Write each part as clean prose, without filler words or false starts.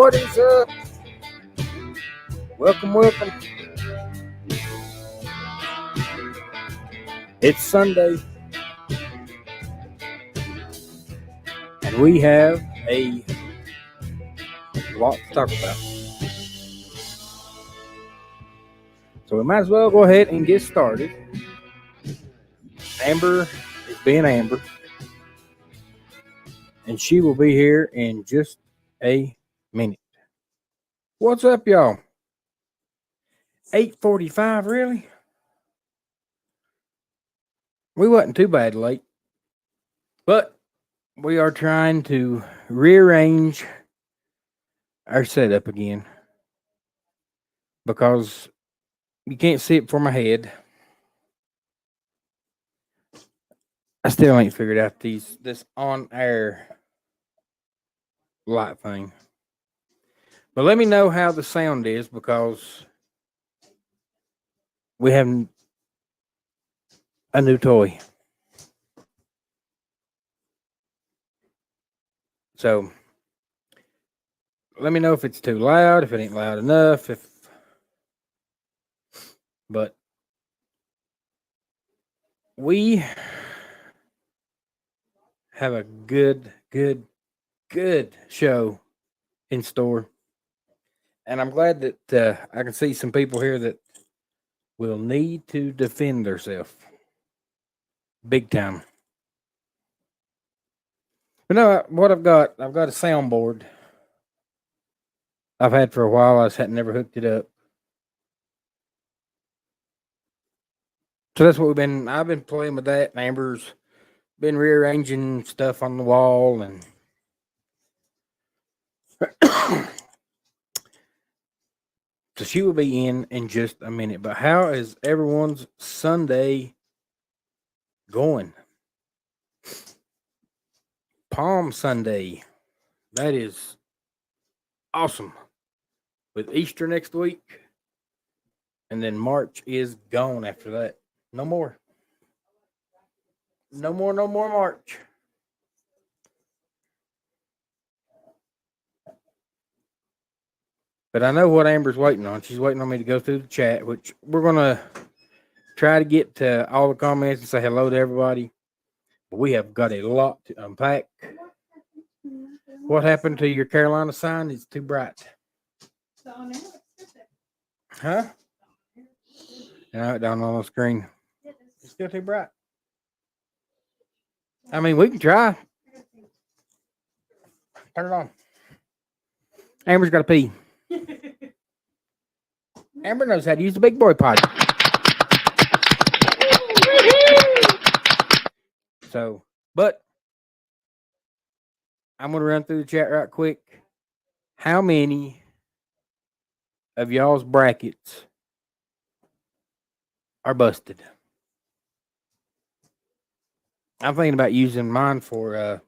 What is up? Welcome. It's Sunday, and we have a lot to talk about. So we might as well go ahead and get started. Amber is being Amber, and she will be here in just a minute. What's up, y'all? 8:45, really? We wasn't too bad late, but we are trying to rearrange our setup again because you can't see it for my head. I still ain't figured out this on air light thing. But let me know how the sound is because we have a new toy. So let me know if it's too loud, if it ain't loud enough, but we have a good show in store. And I'm glad that I can see some people here that will need to defend themselves big time. But no, what I've got a soundboard I've had for a while. I just hadn't never hooked it up. So that's what I've been playing with that, and Amber's been rearranging stuff on the wall, and so she will be in just a minute. But how is everyone's Sunday going? Palm Sunday. That is awesome. With Easter next week, and then March is gone after that. No more March. But I know what Amber's waiting on. She's waiting on me to go through the chat, which we're going to try to get to all the comments and say hello to everybody. But we have got a lot to unpack. What happened to your Carolina sign? It's too bright. Huh? No, down on the screen. It's still too bright. I mean, we can try. Turn it on. Amber's got to pee. Amber knows how to use the big boy potty. So, but I'm going to run through the chat right quick. How many of y'all's brackets are busted? I'm thinking about using mine for a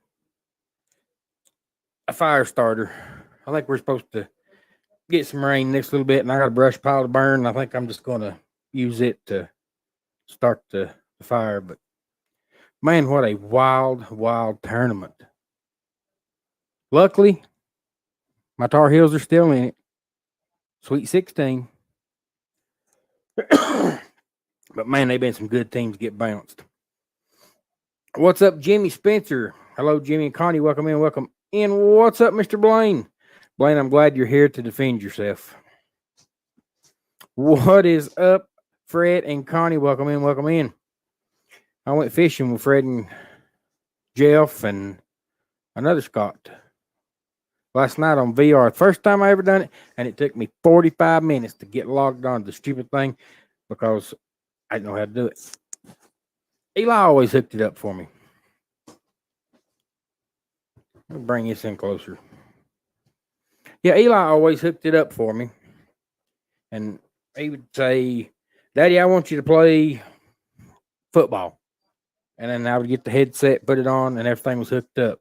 fire starter. I think we're supposed to get some rain next little bit, and I got a brush pile to burn. I think I'm just going to use it to start the fire. But man, what a wild tournament. Luckily, my Tar Heels are still in it. Sweet 16. But man, they've been some good teams get bounced. What's up, Jimmy Spencer? Hello, Jimmy and Connie. Welcome in. What's up, Mr. Blaine? Blaine, I'm glad you're here to defend yourself. What is up, Fred and Connie? Welcome in. I went fishing with Fred and Jeff and another Scott last night on VR. First time I ever done it, and it took me 45 minutes to get logged on to the stupid thing because I didn't know how to do it. Eli always hooked it up for me. Let me bring this in closer. Yeah, Eli always hooked it up for me. And he would say, Daddy, I want you to play football. And then I would get the headset, put it on, and everything was hooked up.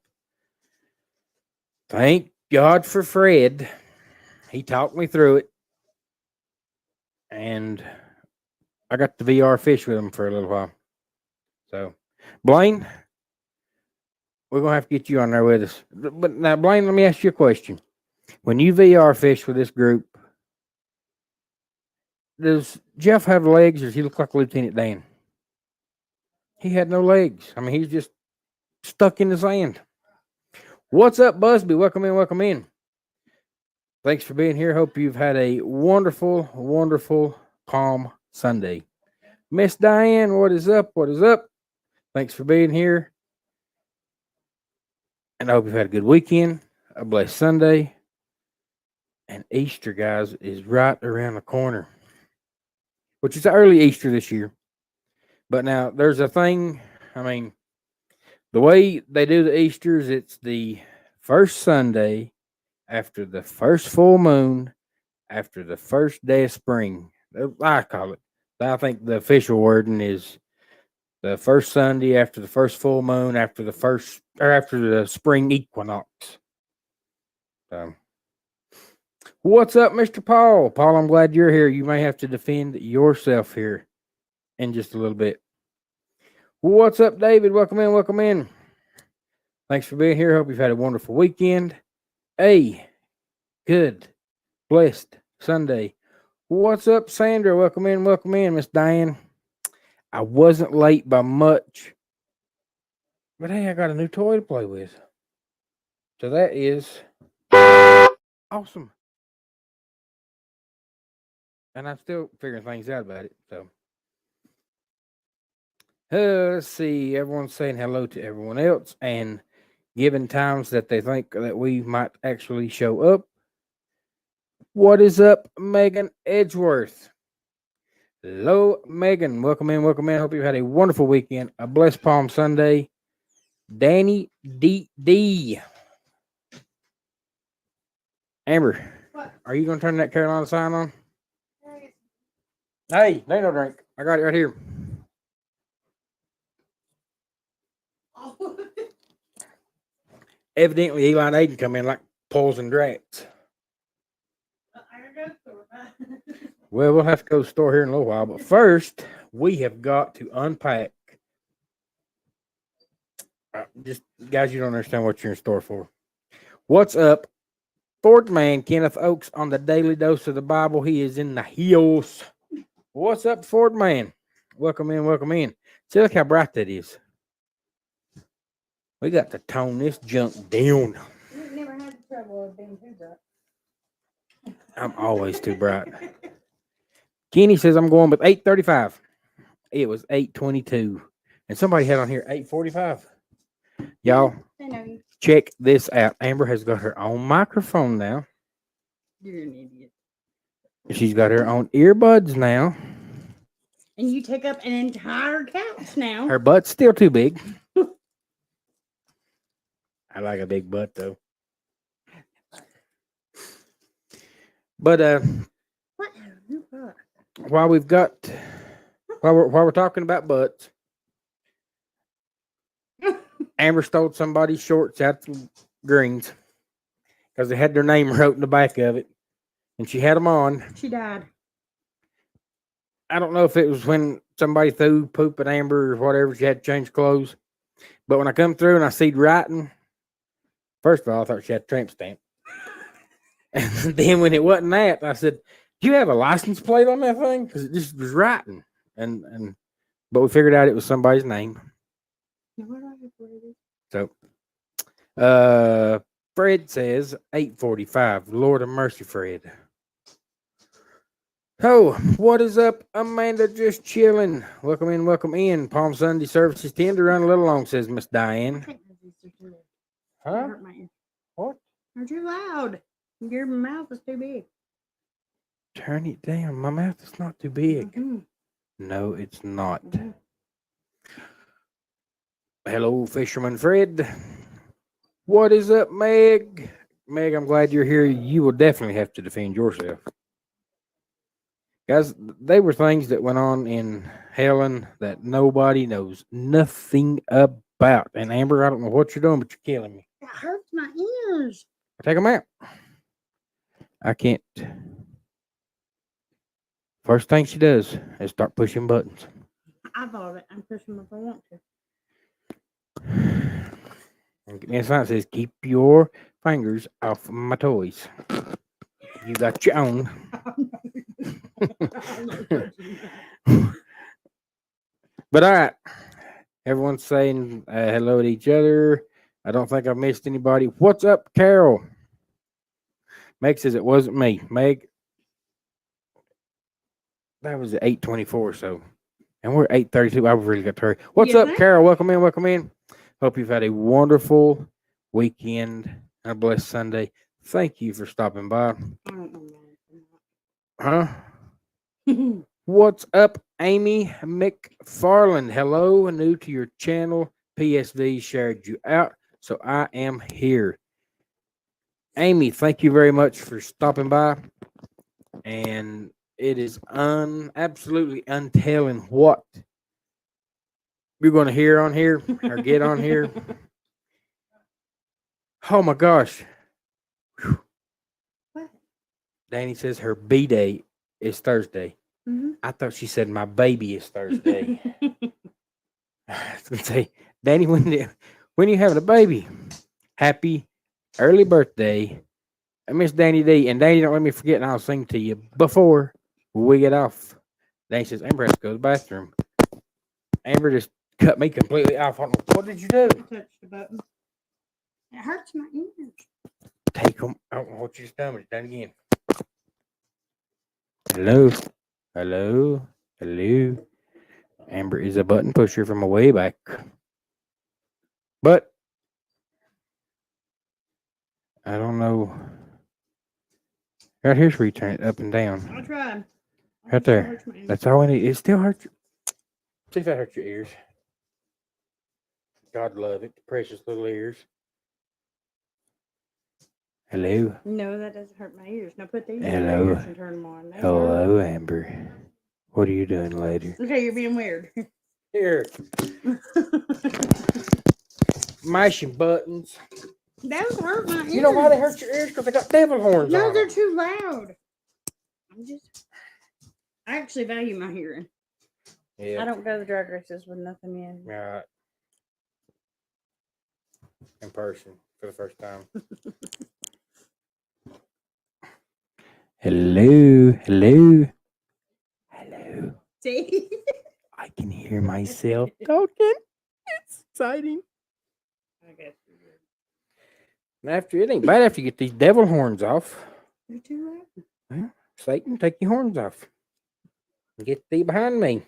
Thank God for Fred. He talked me through it. And I got the VR fish with him for a little while. So, Blaine, we're going to have to get you on there with us. But now, Blaine, let me ask you a question. When you VR fish with this group, does Jeff have legs or does he look like Lieutenant Dan? He had no legs. I mean, he's just stuck in the sand. What's up, Busby? Welcome in, welcome in. Thanks for being here. Hope you've had a wonderful, wonderful Palm Sunday. Miss Diane, what is up? What is up? Thanks for being here. And I hope you've had a good weekend, a blessed Sunday. And Easter, guys, is right around the corner, which is early Easter this year. But now there's a thing, I mean, the way they do the Easters, it's the first Sunday after the first full moon, after the first day of spring. I call it. I think the official wording is the first Sunday after the first full moon, after the spring equinox. What's up, Mr. Paul? Paul, I'm glad you're here. You may have to defend yourself here in just a little bit. What's up, David? Welcome in, welcome in. Thanks for being here. Hope you've had a wonderful weekend. A good, blessed Sunday. What's up, Sandra? Welcome in, Miss Diane. I wasn't late by much, but hey, I got a new toy to play with. So that is awesome. And I'm still figuring things out about it. So let's see. Everyone's saying hello to everyone else and giving times that they think that we might actually show up. What is up, Megan Edgeworth? Hello, Megan. Welcome in, welcome in. Hope you had a wonderful weekend. A blessed Palm Sunday. Danny D. Amber, what? Are you going to turn that Carolina sign on? Hey, there ain't no drink. I got it right here. Oh. Evidently, Eli and Aiden come in like poles and drats. Well, we'll have to go to the store here in a little while. But first, we have got to unpack. Just, guys, you don't understand what you're in store for. What's up? Ford man, Kenneth Oakes on the Daily Dose of the Bible. He is in the hills. What's up, Ford man? Welcome in, welcome in. See, look how bright that is. We got to tone this junk down. You've never had trouble with being too bright. I'm always too bright. Kenny says I'm going with 8:35. It was 8:22. And somebody had on here 8:45. Y'all, check this out. Amber has got her own microphone now. You're an idiot. She's got her own earbuds now. And you take up an entire couch now. Her butt's still too big. I like a big butt, though. But what? while we're talking about butts, Amber stole somebody's shorts out from Greens because they had their name wrote in the back of it, and she had them on. She died. I don't know if it was when somebody threw poop at Amber or whatever. She had to change clothes. But when I come through and I see writing, first of all, I thought she had a tramp stamp. And then when it wasn't that, I said, "Do you have a license plate on that thing?" Because it just was writing. But we figured out it was somebody's name. So, Fred says 8:45. Lord of mercy, Fred. Oh, what is up, Amanda? Just chilling. Welcome in, welcome in. Palm Sunday services tend to run a little long, says Miss Diane. Huh? What? You're too loud. Your mouth is too big. Turn it down. My mouth is not too big. Mm-hmm. No, it's not. Mm-hmm. Hello, Fisherman Fred. What is up, Meg? Meg, I'm glad you're here. You will definitely have to defend yourself. Guys, they were things that went on in Helen that nobody knows nothing about. And Amber, I don't know what you're doing, but you're killing me. It hurts my ears. Take them out. I can't. First thing she does is start pushing buttons. I thought it. I'm pushing them if I want to. And sign says, keep your fingers off my toys. You got your own. But all right, everyone's saying hello to each other. I don't think I've missed anybody. What's up, Carol? Meg says it wasn't me. Meg, that was at 8:24, so, and we're at 8:32. I've really got to hurry. What's You up, think? Carol? Welcome in, welcome in. Hope you've had a wonderful weekend and a blessed Sunday. Thank you for stopping by. I don't know. Huh? What's up, Amy McFarland? Hello, new to your channel. PSV shared you out, so I am here. Amy, thank you very much for stopping by. And it is absolutely untelling what you're going to hear on here or get on here. Oh my gosh. Whew. What? Danny says her B day is Thursday. I thought she said my baby is Thursday. I was gonna say, Danny, when you having a baby? Happy early birthday, Miss Danny D. And Danny, don't let me forget, and I'll sing to you before we get off. Danny says, Amber has to go to the bathroom. Amber just cut me completely off. What did you do? I touched the button. It hurts my ears. Take them. I don't know what you just done, but it's done again. Hello. Hello. Hello. Amber is a button pusher from a way back. But I don't know. Right here's where you turn it up and down. I'll try. Right there. That's all I need. It still hurts. See if that hurts your ears. God love it. Precious little ears. Hello. No, that doesn't hurt my ears. Now put these in Hello. your ears and turn them on. They Hello, hurt. Amber. What are you doing later? Okay, you're being weird. Here. Mashing buttons. Those hurt my ears. You know why they hurt your ears? Because they got devil horns No, on they're them. too loud. I actually value my hearing. Yeah. I don't go to drag races with nothing in. Right. In person for the first time. Hello. Hello. Hello. See? I can hear myself talking. It's exciting. I guess you did. And after it ain't bad after you get these devil horns off. They're too loud. Satan, take your horns off. Get thee behind me.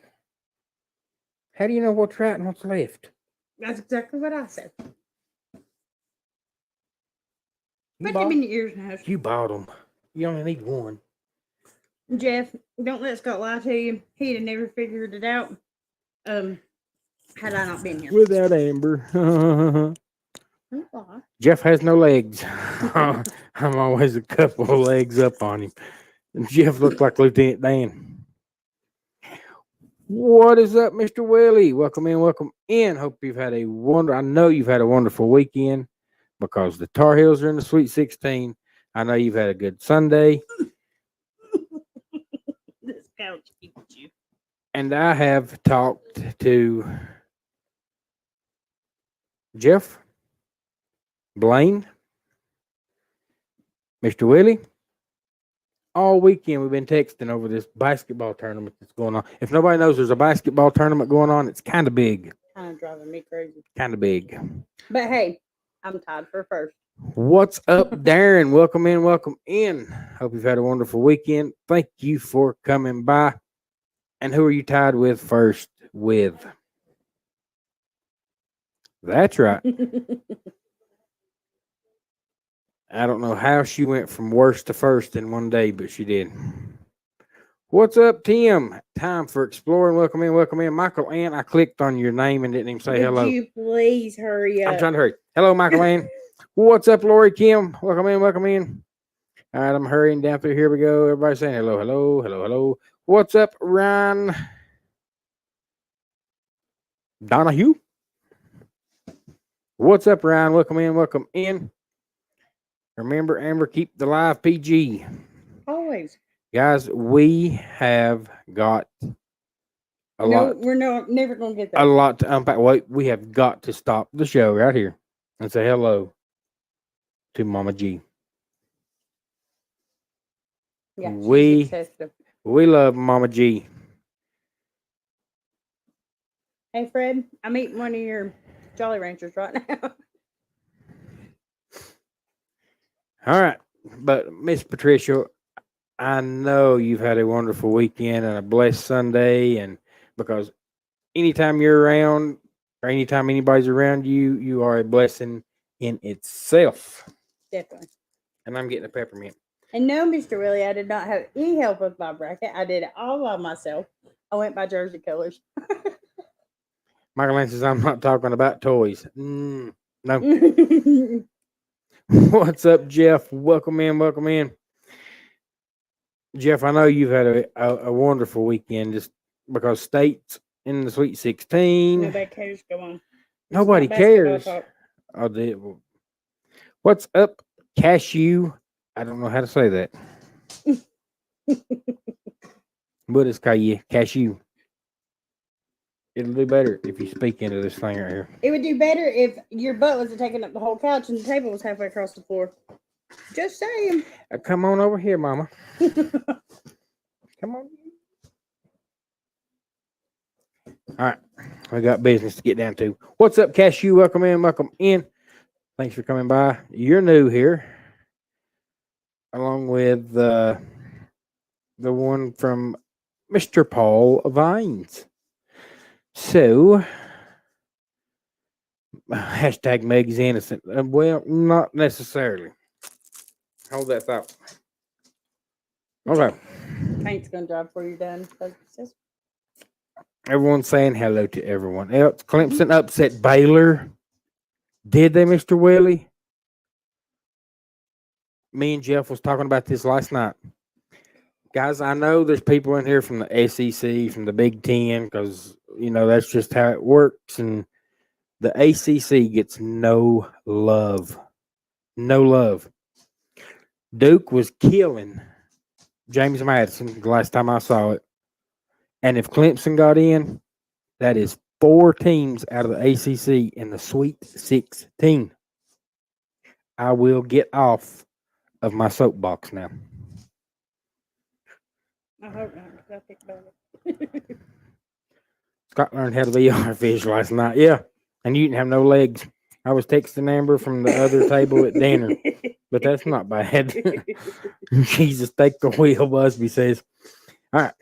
How do you know what's right and what's left? That's exactly what I said. You Put bought them in your ears now. You bought them. You only need one. Jeff, don't let Scott lie to you. He'd have never figured it out. Had I not been here. Without Amber. Don't lie. Jeff has no legs. I'm always a couple of legs up on him. And Jeff looked like Lieutenant Dan. What is up, Mr. Willie? Welcome in, welcome in. Hope you've had I know you've had a wonderful weekend because the Tar Heels are in the Sweet 16. I know you've had a good Sunday. This couch eats you. And I have talked to Jeff, Blaine, Mr. Willie. All weekend we've been texting over this basketball tournament that's going on. If nobody knows there's a basketball tournament going on, it's kind of big. Kind of driving me crazy. Kind of big. But hey, I'm tied for first. What's up, Darren? Welcome in, welcome in. Hope you've had a wonderful weekend. Thank you for coming by. And who are you tied with first with? That's right. I don't know how she went from worst to first in one day, but she did. What's up, Tim? Time for exploring. Welcome in, welcome in. Michael Ann, I clicked on your name and didn't even say hello. Would you please hurry up? I'm trying to hurry. Hello, Michael Ann. What's up, Lori Kim? Welcome in, welcome in. All right, I'm hurrying down through. Here we go. Everybody saying hello, hello, hello, hello. What's up, Ryan Donahue? What's up, Ryan? Welcome in, welcome in. Remember, Amber, keep the live PG. Always. Guys, we have got a lot. We're never going to get A there. lot to unpack. Wait, we have got to stop the show right here and say hello to Mama G. Yeah, she's We- excessive. We love Mama G. Hey, Fred, I'm eating one of your Jolly Ranchers right now. All right. But Miss Patricia, I know you've had a wonderful weekend and a blessed Sunday. And because anytime you're around or anytime anybody's around you, you are a blessing in itself. Definitely. And I'm getting a peppermint. And no, Mr. Willie, I did not have any help with my bracket. I did it all by myself. I went by jersey colors. Michael Lance says, I'm not talking about toys. No. That's What's up, Jeff? Welcome in. Welcome in. Jeff, I know you've had a wonderful weekend just because State's in the Sweet 16. Nobody cares. Go on. This is Nobody not basketball cares. talk. Oh, well, what's up, Cashew? I don't know how to say that. But it's Cashew. It'll do better if you speak into this thing right here. It would do better if your butt wasn't taking up the whole couch and the table was halfway across the floor. Just saying. Come on over here, Mama. Come on. All right. We got business to get down to. What's up, Cashew? Welcome in. Welcome in. Thanks for coming by. You're new here, along with the one from Mr. Paul Vines. So, hashtag Meg's innocent. Well, not necessarily. Hold that thought. Okay. Paint's gonna dry before you're done. Everyone's saying hello to everyone else. Clemson upset Baylor. Did they, Mr. Willie? Me and Jeff was talking about this last night. Guys, I know there's people in here from the SEC, from the Big Ten, because, that's just how it works. And the ACC gets no love. No love. Duke was killing James Madison the last time I saw it. And if Clemson got in, that is 4 teams out of the ACC in the Sweet 16. I will get off of my soapbox now. I hope not, because I think about it. Scott learned how to VR fish last night. Yeah. And you didn't have no legs. I was texting Amber from the other table at dinner, but that's not bad. Jesus, take the wheel, Busby says. All right.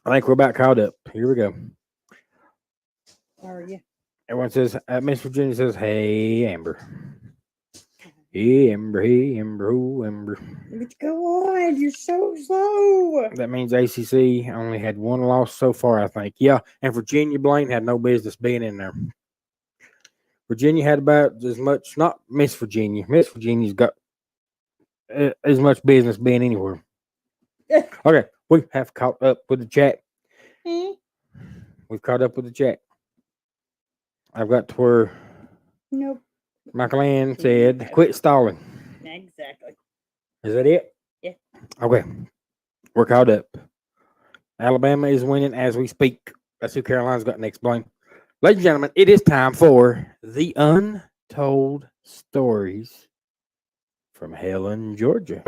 I think we're about caught up. Here we go. How are you? Everyone says, Miss Virginia says, hey, Amber. Hey, Amber. Hey, Amber. Oh, Amber. But go on. You're so slow. That means ACC only had 1 loss so far, I think. Yeah, and Virginia Blaine had no business being in there. Virginia had about as much, not Miss Virginia. Miss Virginia's got as much business being anywhere. Okay, we have caught up with the chat. We've caught up with the chat. I've got to where Nope. Michael Ann said, quit stalling. Exactly. Is that it? Yeah. Okay. We're caught up. Alabama is winning as we speak. That's who Carolina's got next, Blaine. Ladies and gentlemen, it is time for the Untold Stories from Helen, Georgia.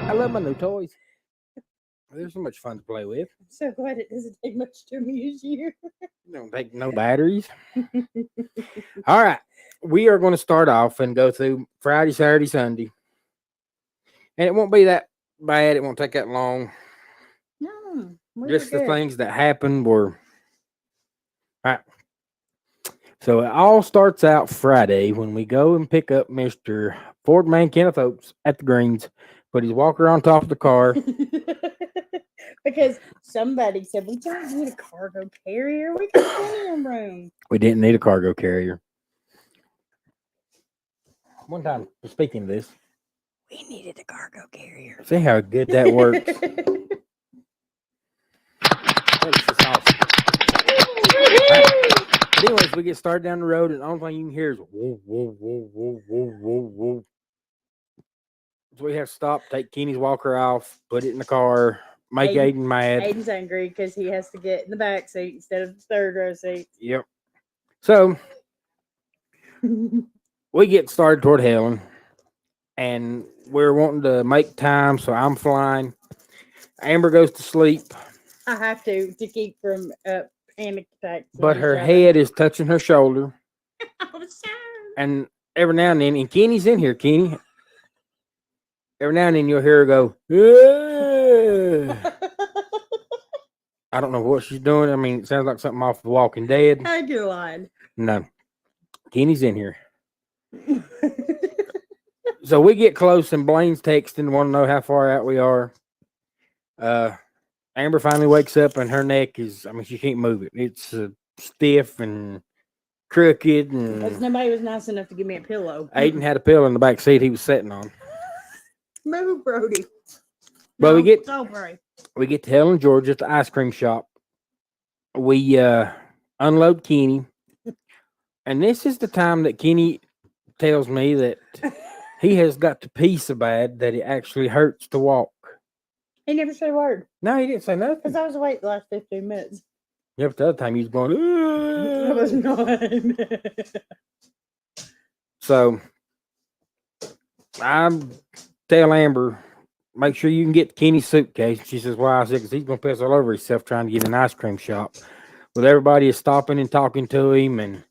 I love my new toys. They're so much fun to play with. I'm so glad it doesn't take much to amuse you. Don't take no batteries. All right. We are going to start off and go through Friday, Saturday, Sunday. And it won't be that bad. It won't take that long. No. Just the things that happened were. All right. So it all starts out Friday when we go and pick up Mr. Ford Man Kenneth Oates at the Greens, put his walker on top of the car. Because somebody said, we don't need a cargo carrier. We got plenty of room. We didn't need a cargo carrier. One time, speaking of this, We needed a cargo carrier. see how good that works. That is just awesome. Right. But anyways, we get started down the road, and the only thing you can hear is whoa, whoa, whoa, whoa, whoa, whoa, whoa. So we have to stop, take Kenny's walker off, put it in the car, make Aiden mad. Aiden's angry because he has to get in the back seat instead of the third row seat. Yep. So we get started toward Helen, and we're wanting to make time, so I'm flying. Amber goes to sleep, I have to keep from panic attacks. but her head is touching her shoulder, I'm sorry. and every now and then, and Kenny's in here, Kenny. Every now and then you'll hear her go, "Ugh." I don't know what she's doing. I mean, it sounds like something off The Walking Dead. I do lied. No, Kenny's in here. So we get close, and Blaine's texting, want to know how far out we are. Amber finally wakes up, and her neck is, I mean, she can't move it. It's stiff and crooked. Because And nobody was nice enough to give me a pillow. Aiden had a pillow in the back seat he was sitting on. Move, Brody. But we get so brave. we get to Helen, Georgia, at the ice cream shop. We unload Kenny, and this is the time that Kenny tells me that he has got to pee so bad that it actually hurts to walk. He never said a word. No, he didn't say nothing. Because I was awake the last 15 minutes. Yeah, but the other time he was going, I was "Ugh." not. So I tell Amber, make sure you can get Kenny's suitcase. She says, why? I said, because he's going to piss all over himself trying to get an ice cream shop. But everybody is stopping and talking to him. And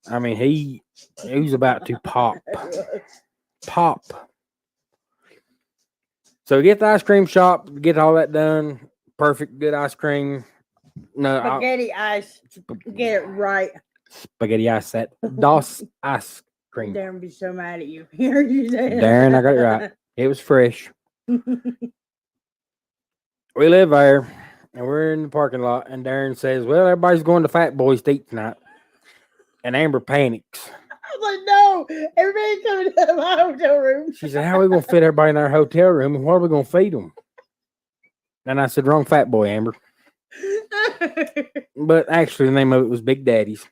I mean, he was about to pop. So we get the ice cream shop, get all that done. Perfect, good ice cream. No, Spaghetti ice. Get it right. spaghetti ice set. DOS ice cream. Darren be so mad at you. Hear you say that. Darren, I got it right. It was fresh. We live there, and we're in the parking lot, and Darren says, well, everybody's going to Fat Boys to eat tonight. And Amber panics. I was like, no, everybody coming to my hotel room. She said, how are we going to fit everybody in our hotel room, and what are we going to feed them? And I said, wrong Fat Boy, Amber. But actually, the name of it was Big Daddy's.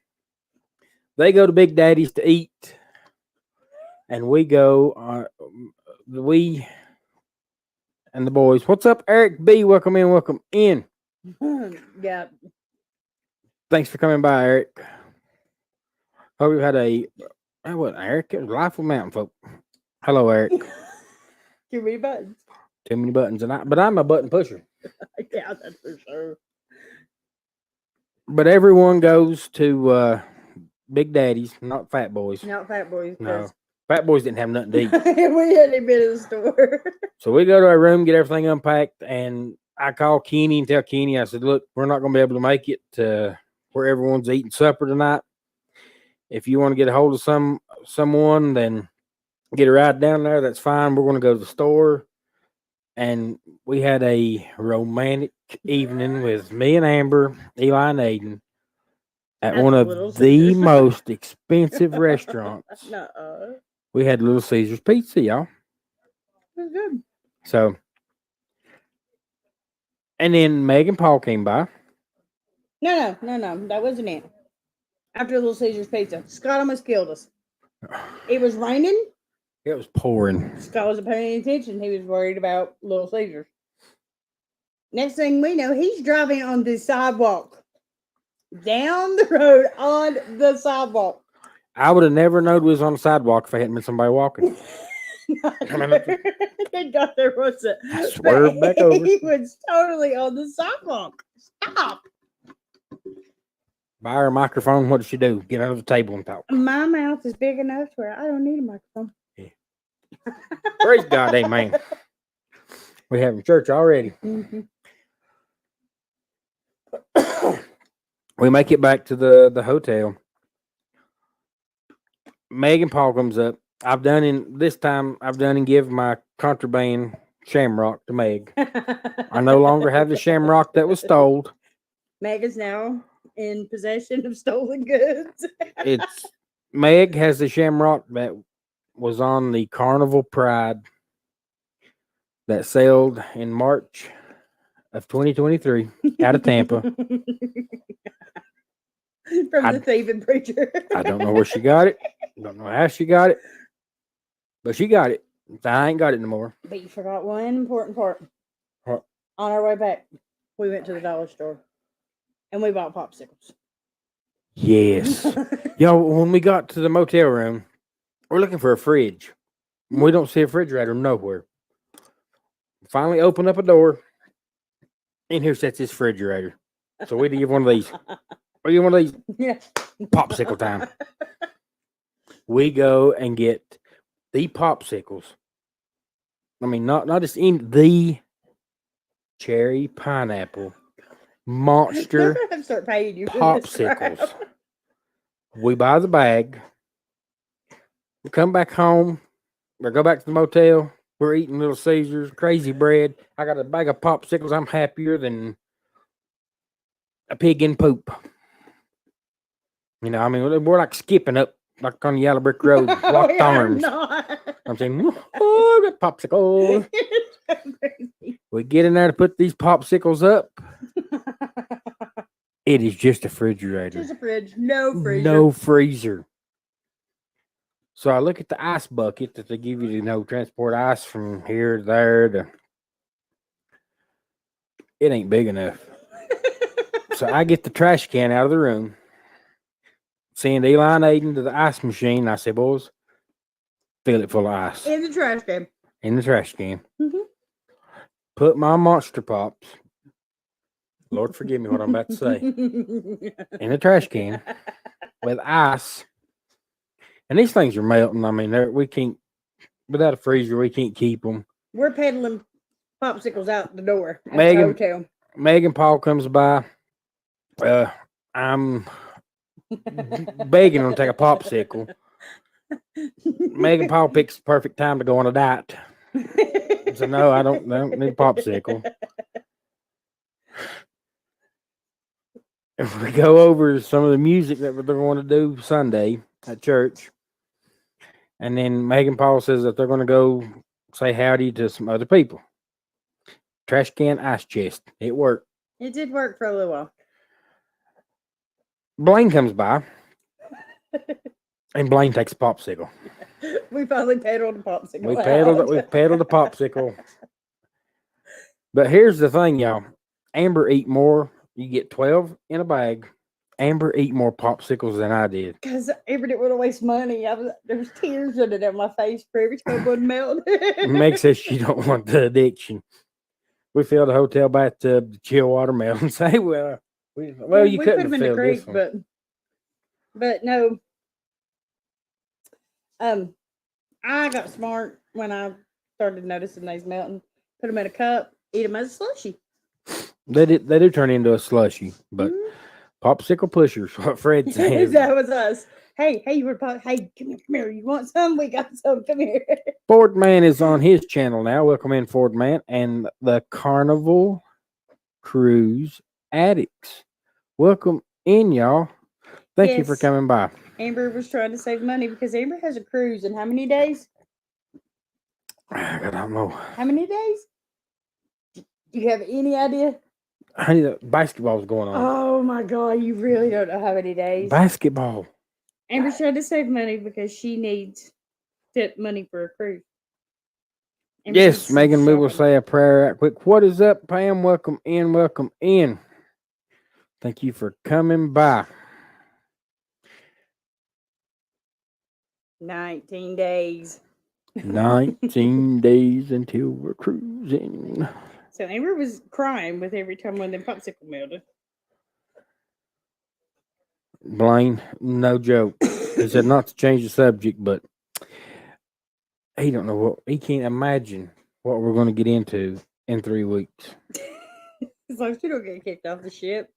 They go to Big Daddy's to eat, and we go, we and the boys. What's up, Eric B? Welcome in, welcome in. Yeah. Thanks for coming by, Eric. Hope you had what, Eric? It was Life with Mountain Folk. Hello, Eric. Too many buttons. Too many buttons, but I'm a button pusher. Yeah, that's for sure. But everyone goes to Big Daddy's, not Fat Boys. Not Fat Boys. No, Fat Boys didn't have nothing to eat. We hadn't been in the store. So we go to our room, get everything unpacked, and I call Kenny and tell Kenny, I said, look, we're not going to be able to make it to where everyone's eating supper tonight. If you want to get a hold of someone, then get a ride down there. That's fine. We're going to go to the store. And we had a romantic evening with me and Amber, Eli and Aiden, at one of the most expensive restaurants. Nuh-uh. We had Little Caesars Pizza, y'all. It was good. So, and then Meg and Paul came by. No. That wasn't it. After Little Caesars Pizza, Scott almost killed us. It was raining. It was pouring. Scott wasn't paying any attention. He was worried about Little Caesars. Next thing we know, he's driving on the sidewalk. Down the road on the sidewalk. I would have never known it was on the sidewalk if I hadn't been somebody walking. Thank God there wasn't. I swerved back over. He was totally on the sidewalk. Stop. Buy her a microphone. What does she do? Get under the table and talk. My mouth is big enough where I don't need a microphone. Yeah. Praise God, amen. We having church already. Mm-hmm. We make it back to the hotel. Meg and Paul comes up. I've done and give my contraband shamrock to Meg. I no longer have the shamrock that was stole. Meg is now in possession of stolen goods. Meg has the shamrock that was on the Carnival Pride that sailed in March of 2023 out of Tampa. From the thieving preacher. I don't know where she got it. Don't know how she got it. But she got it. I ain't got it no more. But you forgot one important part. What? On our way back, we went to the dollar store and we bought popsicles. Yes. Yo, when we got to the motel room, we're looking for a fridge. We don't see a refrigerator nowhere. Finally open up a door. In here sits this refrigerator. So we give one of these. We give one of these Yeah. popsicle time. We go and get the popsicles. I mean, not just in the cherry pineapple monster They're gonna have to start paying you for this crap. popsicles. We buy the bag. We come back home. We go back to the motel. We're eating Little Caesars, crazy bread. I got a bag of popsicles. I'm happier than a pig in poop. You know, I mean, we're like skipping up, like on the yellow brick road, locked We are arms. not. I'm saying, oh, I got popsicles. You're so crazy. We get in there to put these popsicles up. It is just a refrigerator. Just a fridge, no freezer. No freezer. So I look at the ice bucket that they give you to transport ice from here to there. It ain't big enough. So I get the trash can out of the room, send Eli and Aiden to the ice machine. I say, boys, fill it full of ice In the trash can. in the trash can. Mhm. Put my Monster Pops, Lord forgive me what I'm about to say, in the trash can with ice. And these things are melting. I mean, we can't, without a freezer, we can't keep them. We're peddling popsicles out the door at Megan- the hotel. Megan Paul comes by. I'm begging him to take a popsicle. Megan Paul picks the perfect time to go on a diet. So no, I don't need a popsicle. If we go over some of the music that they're going to do Sunday at church, and then Megan Paul says that they're going to go say howdy to some other people. Trash can ice chest. It worked. It did work for a little while. Blaine comes by, and Blaine takes a popsicle. We finally pedaled the popsicle. We pedaled the popsicle. But here's the thing, y'all. Amber eat more. You get 12 in a bag. Amber eat more popsicles than I did. Because Amber didn't want to waste money. There was tears running down my face for every time one melt. Meg says she don't want the addiction. We filled the hotel bathtub, the chill watermelon. Say, you we couldn't put have them in the filled creek, this one. but no. I got smart when I started noticing these melting. Put them in a cup, eat them as a slushy. They do turn into a slushy, but popsicle pushers, what Fred said. That was us. Hey, you were hey, come here. You want some? We got some. Come here. Ford Man is on his channel now. Welcome in, Ford Man, and the Carnival Cruise Addicts. Welcome in, y'all. Thank you for Yes. coming by. Amber was trying to save money because Amber has a cruise in how many days? I don't know. How many days? Do you have any idea? Honey, the basketball's going on. Oh my God, you really don't know how many days. Basketball. Amber's trying to save money because she needs tip money for a cruise. Amber Yes, needs some Megan, we will shopping. say a prayer right quick. What is up, Pam? Welcome in. Welcome in. Thank you for coming by. 19 days. 19 days until we're cruising. So Amber was crying with every time one of them popsicle melted. Blaine, no joke. He said not to change the subject, but he don't know what he can't imagine what we're going to get into in 3 weeks. As long as you don't get kicked off the ship.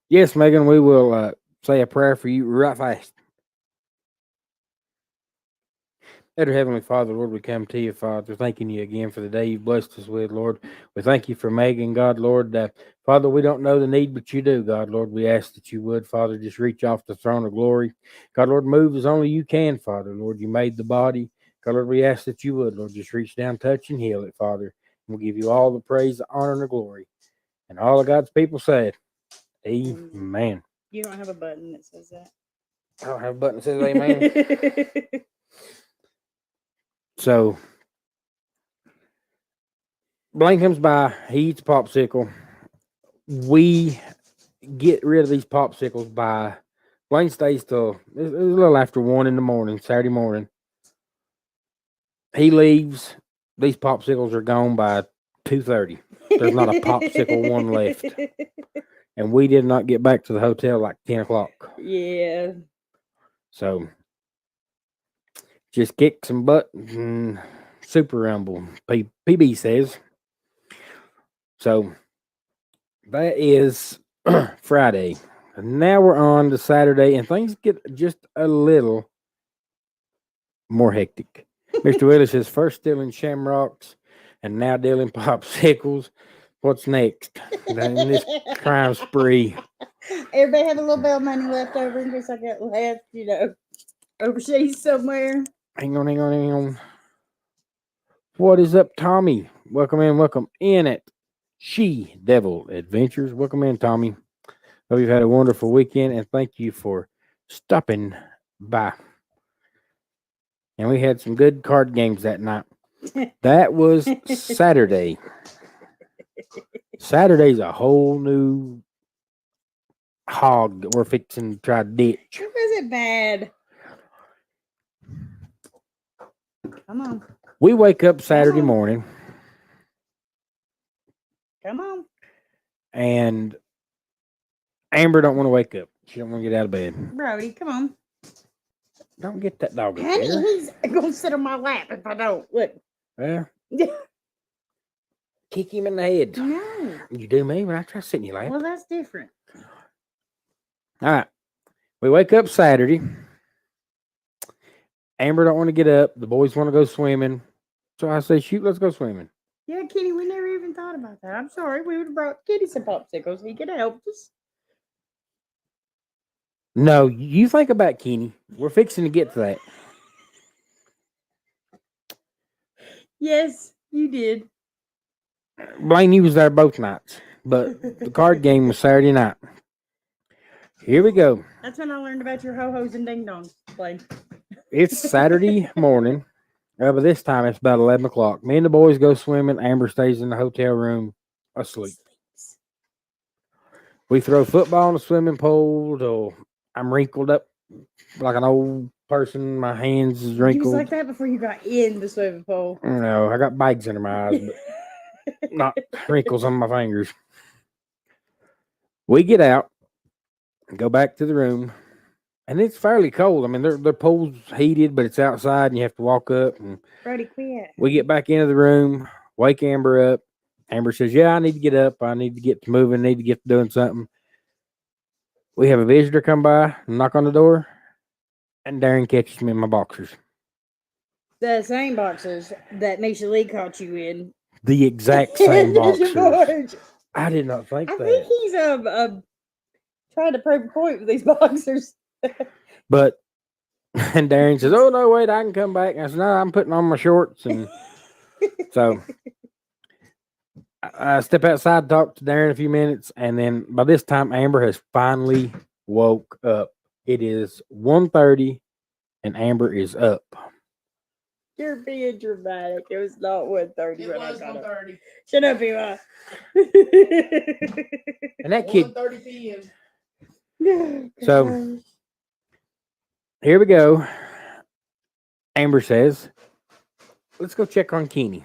Yes, Megan, we will say a prayer for you right fast. Dear Heavenly Father, Lord, we come to you, Father, thanking you again for the day you've blessed us with, Lord. We thank you for Megan, God, Lord. Father, we don't know the need, but you do, God, Lord. We ask that you would, Father, just reach off the throne of glory. God, Lord, move as only you can, Father. Lord, you made the body. God, Lord, we ask that you would, Lord, just reach down, touch, and heal it, Father. And we'll give you all the praise, the honor, and the glory. And all of God's people said, amen. You don't have a button that says that. I don't have a button that says amen. So, Blaine comes by, he eats a popsicle. We get rid of these popsicles by Blaine stays till it was a little after 1 in the morning, Saturday morning. He leaves. These popsicles are gone by 2:30. There's not a popsicle one left. And we did not get back to the hotel like 10 o'clock. Yeah. So just kick some butt and Super Rumble, PB says. So that is Friday. And now we're on to Saturday, and things get just a little more hectic. Mr. Willis says first stealing shamrocks and now dealing popsicles. What's next? In this crime spree. Everybody have a little bit of money left over in case I get left, overseas somewhere. Hang on. What is up, Tommy? Welcome in at She Devil Adventures. Welcome in, Tommy. Hope you've had a wonderful weekend, and thank you for stopping by. And we had some good card games that night. That was Saturday. Saturday's a whole new hog that we're fixing to try to ditch. It wasn't bad. Come on. We wake up Saturday morning. Come on. And Amber don't want to wake up. She don't want to get out of bed. Brody, come on. Don't get that dog up Honey, there. he's going to sit on my lap if I don't. Look. Yeah. Kick him in the head. No. You do me when I try to sit in your lap. Well, that's different. All right. We wake up Saturday. Amber don't want to get up. The boys want to go swimming. So I say, shoot, let's go swimming. Yeah, Kenny, we never even thought about that. I'm sorry. We would have brought Kenny some popsicles. He could have helped us. No, you think about Kenny. We're fixing to get to that. Yes, you did. Blaine, you was there both nights. But the card game was Saturday night. Here we go. That's when I learned about your ho-hos and ding-dongs, Blaine. It's Saturday morning. By this time, it's about 11 o'clock. Me and the boys go swimming. Amber stays in the hotel room asleep. We throw football in the swimming pool till I'm wrinkled up like an old person. My hands is You wrinkled. was like that before you got in the swimming pool. No, I got bags under my eyes, but not wrinkles on my fingers. We get out, go back to the room, and it's fairly cold. I mean, their pool's heated, but it's outside, and you have to walk up. And Brody, quit. we get back into the room, wake Amber up. Amber says, "Yeah, I need to get up. I need to get to moving. Need to get to doing something." We have a visitor come by, knock on the door, and Darren catches me in my boxers. The same boxers that Misha Lee caught you in. The exact same boxers. George. I did not think I that. think he's trying to prove a point with these boxers. But and Darren says, "Oh no, wait, I can come back." And I said, "No, I'm putting on my shorts." And so I step outside, talk to Darren a few minutes, and then by this time Amber has finally woke up. It is 1:30 and Amber is up. You're being dramatic. It was not 1:30 It when was I got up. 1:30. Shut up, Eva. And that kid. 1:30 p.m. So here we go. Amber says, "Let's go check on Kenny."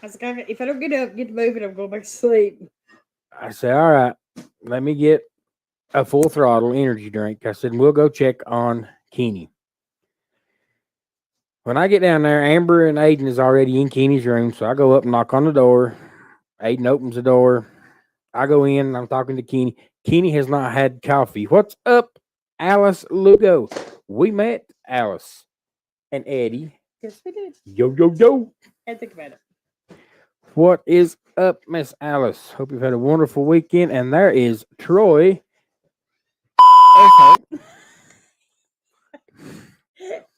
I was like, if I don't get up, get to moving, I'm going back to sleep. I said, "All right, let me get a full throttle energy drink." I said, "We'll go check on Kenny." When I get down there, Amber and Aiden is already in Kenny's room, so I go up and knock on the door. Aiden opens the door. I go in, and I'm talking to Kenny. Kenny has not had coffee. What's up, Alice Lugo? We met Alice and Eddie. Yes, we did. Yo. I think about it. What is up, Miss Alice? Hope you've had a wonderful weekend. And there is Troy.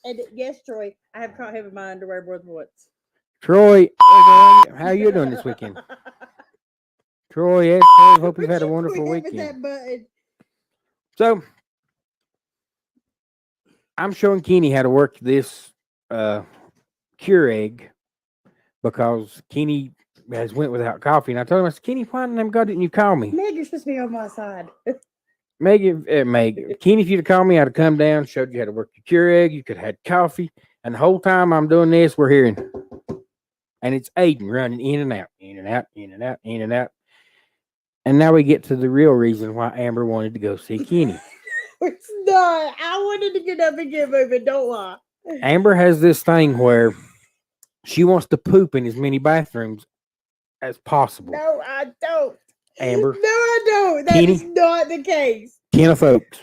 And yes, Troy, I have caught him in my underwear more than once. Troy, how are you doing this weekend? Troy, yes, I hope you've had a wonderful weekend. That button. So, I'm showing Kenny how to work this Keurig because Kenny has went without coffee. And I told him, I said, "Kenny, why in the name of God didn't you call me?" Meg, you're supposed to be on my side. Meg, Kenny, if you'd have called me, I'd have come down, showed you how to work your Keurig. You could have had coffee. And the whole time I'm doing this, we're hearing, and it's Aiden running in and out, in and out, in and out, in and out. And now we get to the real reason why Amber wanted to go see Kenny. It's not. I wanted to get up and get moving. Don't lie. Amber has this thing where she wants to poop in as many bathrooms as possible. No, I don't. Amber. No, I don't. That Kenny? is not the case. Kenneth Oaks,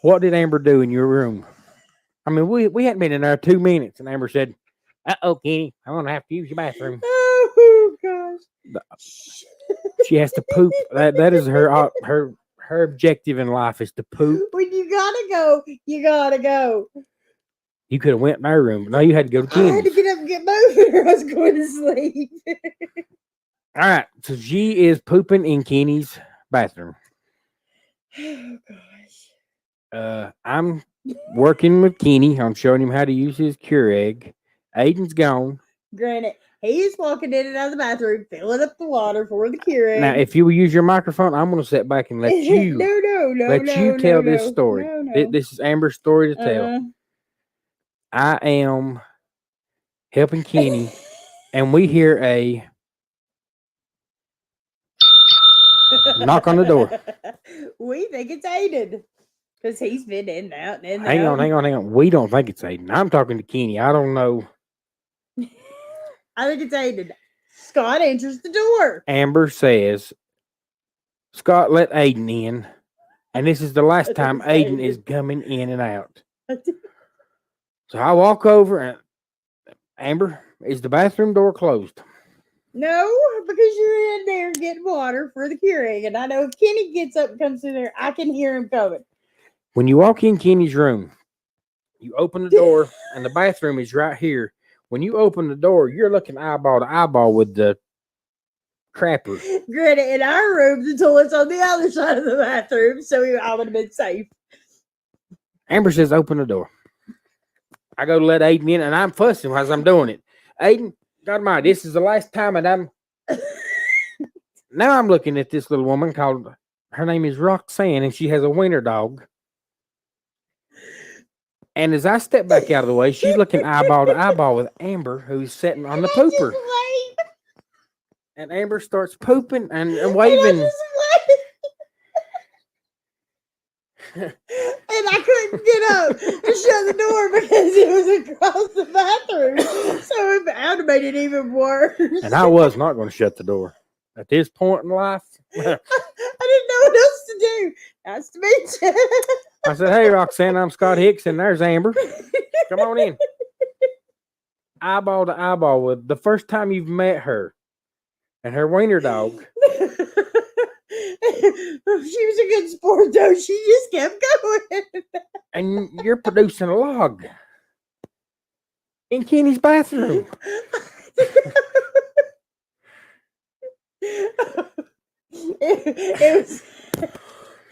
what did Amber do in your room? I mean, we hadn't been in there 2 minutes, and Amber said, "Uh-oh, Kenny, I'm going to have to use your bathroom." Oh, gosh. She has to poop. That is her objective in life is to poop. When you gotta go, you gotta go. You could have went in my room, but no, you had to go to I had to Kenny's. get up and get moving or I was going to sleep. All right, so she is pooping in Kenny's bathroom. Oh, gosh. I'm working with Kenny. I'm showing him how to use his Keurig. Aiden's gone. Granted, he's walking in and out of the bathroom, filling up the water for the Keurig. Now, if you will use your microphone, I'm going to sit back and let you no, tell no, this story. no. This is Amber's story to tell. I am helping Kenny, and we hear a knock on the door. We think it's Aiden because he's been in and out and in and Hang out. on. We don't think it's Aiden. I'm talking to Kenny. I don't know. I think it's Aiden. Scott answers the door. Amber says, "Scott, let Aiden in." And this is the last time Aiden is coming in and out. So I walk over and Amber, is the bathroom door closed? No, because you're in there getting water for the Keurig. And I know if Kenny gets up and comes in there, I can hear him coming. When you walk in Kenny's room, you open the door and the bathroom is right here. When you open the door, you're looking eyeball to eyeball with the crapper. Granted, in our room, the toilet's on the other side of the bathroom, so I would have been safe. Amber says, "Open the door." I go to let Aiden in, and I'm fussing as I'm doing it. Aiden, God almighty, this is the last time, and I'm now I'm looking at this little woman called, her name is Roxanne, and she has a wiener dog. And as I step back out of the way, she's looking eyeball to eyeball with Amber, who's sitting on the pooper. And Amber starts pooping and waving. And I couldn't get up to shut the door because it was across the bathroom. So it would have made it even worse. And I was not going to shut the door. At this point in life, I didn't know what else to do. Nice to meet you. I said, "Hey, Roxanne, I'm Scott Hicks, and there's Amber. Come on in." Eyeball to eyeball with the first time you've met her and her wiener dog. She was a good sport, though. She just kept going. And you're producing a log in Kenny's bathroom.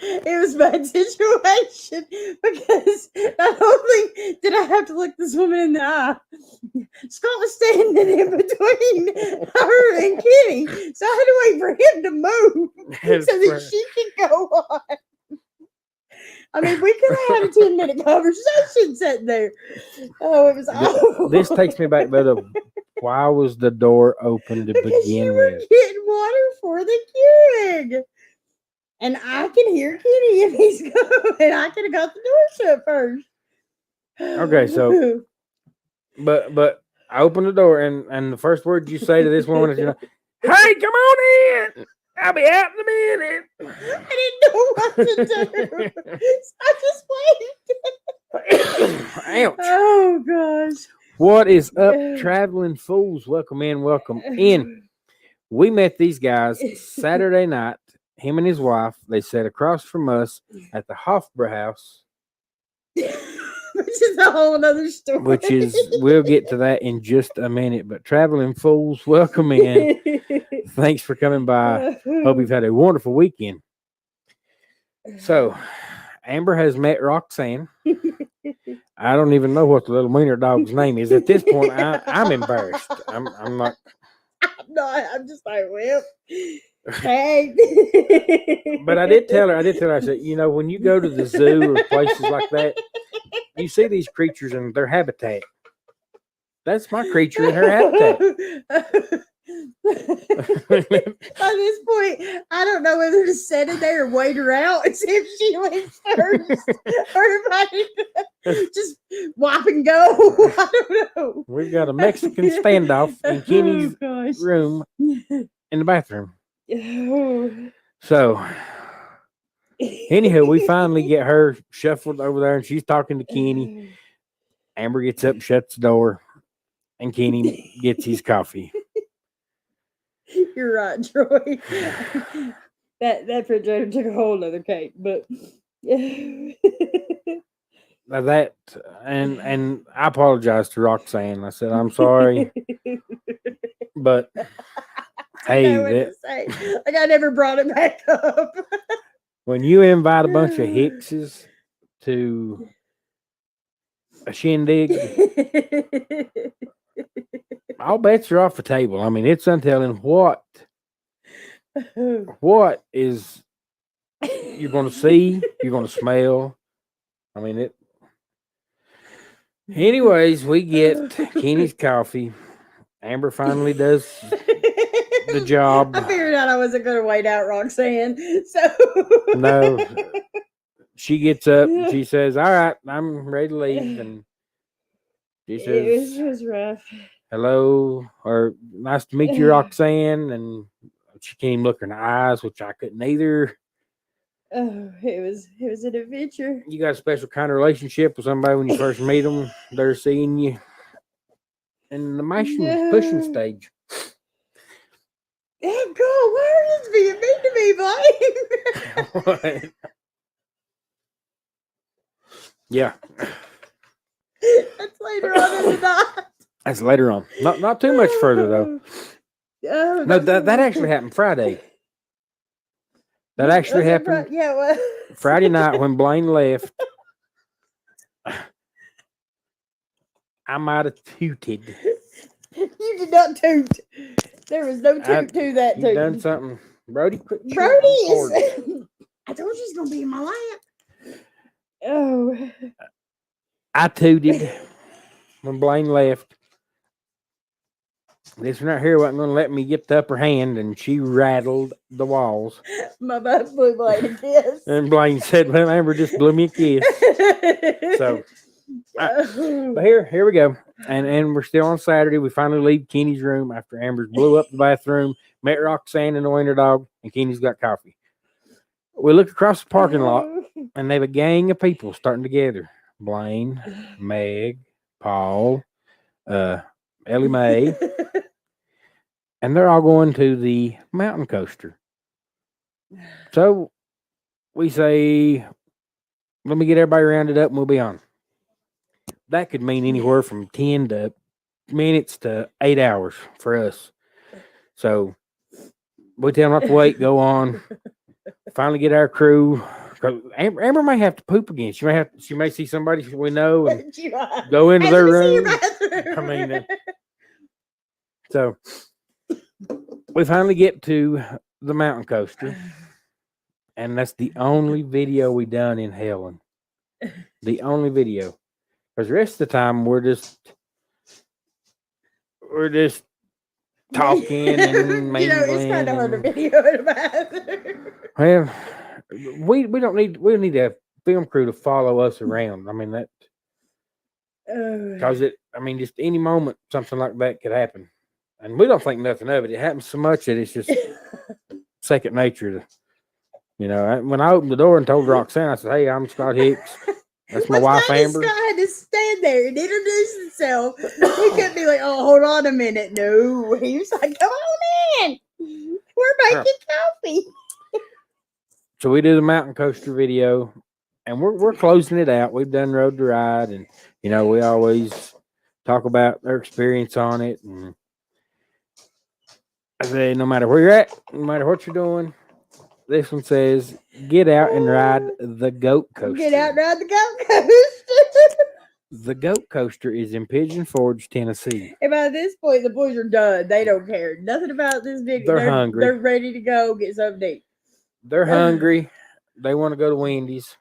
It was my situation because not only did I have to look this woman in the eye, Scott was standing in between her and Kenny, so I had to wait for him to move so that she could go on. I mean, we could have had a 10-minute conversation sitting there. Oh, it was awful. This takes me back to why was the door open to because begin you were with? getting water for the Keurig. And I can hear Kenny if he's going. I could have got the door shut first. Okay, so but I open the door and the first word you say to this woman is, "Hey, come on in. I'll be out in a minute." I didn't know what to do. So I just waited. Ouch. Oh gosh. What is up, traveling fools? Welcome in. We met these guys Saturday night. Him and his wife, they sat across from us at the Hofbra house. Which is a whole other story. We'll get to that in just a minute. But traveling fools, welcome in. Thanks for coming by. Hope you've had a wonderful weekend. So, Amber has met Roxanne. I don't even know what the little wiener dog's name is. At this point, I'm embarrassed. I'm not. No, I'm just like, well, hey. But I did tell her, I said, when you go to the zoo or places like that, you see these creatures in their habitat. That's my creature in her habitat. At this point, I don't know whether to set it there or wait her out and see if she leaves first, or if I just wipe and go. I don't know. We've got a Mexican standoff in Kenny's room in the bathroom. So, anywho, we finally get her shuffled over there, and she's talking to Kenny. Amber gets up, shuts the door, and Kenny gets his coffee. You're right, Troy. That refrigerator took a whole other cake, but Now that and I apologize to Roxanne. I said I'm sorry, but hey, like I never brought it back up. When you invite a bunch of Hickses to a shindig, all bets are off the table. I mean, it's untelling what is you're going to see, you're going to smell. I mean, it. Anyways, we get Kenny's coffee. Amber finally does the job. I figured out I wasn't going to wait out Roxanne. So no, she gets up and she says, "All right, I'm ready to leave." And she says, "It was rough. Hello, or nice to meet you, Roxanne." And she can't even look her in the eyes, which I couldn't either. Oh, it was an adventure. You got a special kind of relationship with somebody when you first meet them. They're seeing you in the pushing stage. Damn, girl, why are you being mean to me, Blaine? Yeah. That's later on in the night. That's later on. Not too much further though. No, that actually happened Friday. That actually happened. Yeah, Friday night when Blaine left. I might have tooted. You did not toot. There was no toot to that toot. You done something. Brody is. I told you he's gonna be in my lap. Oh. I tooted when Blaine left. This one right here wasn't going to let me get the upper hand, and she rattled the walls. My butt blew Blaine a kiss. And Blaine said, "Well, Amber just blew me a kiss." So, but here we go. And we're still on Saturday. We finally leave Kenny's room after Amber's blew up the bathroom, met Roxanne and the wiener dog, and Kenny's got coffee. We look across the parking lot, and they have a gang of people starting to gather. Blaine, Meg, Paul, Ellie Mae, and they're all going to the mountain coaster. So we say, let me get everybody rounded up and we'll be on. That could mean anywhere from 10 minutes to 8 hours for us. So we tell them not to wait, go on. Finally get our crew. Amber may have to poop again. She may see somebody we know and go into their room. I mean, so we finally get to the mountain coaster, and that's the only video we done in Helen. The only video, because the rest of the time we're just talking and mingling. It's kind of hard to video in a bathroom. Well, we don't need a film crew to follow us around. I mean that because just any moment something like that could happen, and we don't think nothing of it. It happens so much that it's just second nature. When I opened the door and told Roxanne, I said, "Hey, I'm Scott Hicks. That's my wife, Amber." Scott had to stand there and introduce himself. He couldn't be like, "Oh, hold on a minute." No, he was like, "Come on in. We're making coffee." So we do the mountain coaster video, and we're closing it out. We've done Road to Ride, and we always talk about their experience on it. And I say, no matter where you're at, no matter what you're doing, this one says, get out and ride the goat coaster. Get out and ride the goat coaster. The Goat Coaster is in Pigeon Forge, Tennessee. And by this point, the boys are done. They don't care nothing about this video. They're hungry. They're ready to go get something to eat. They're hungry. They want to go to Wendy's.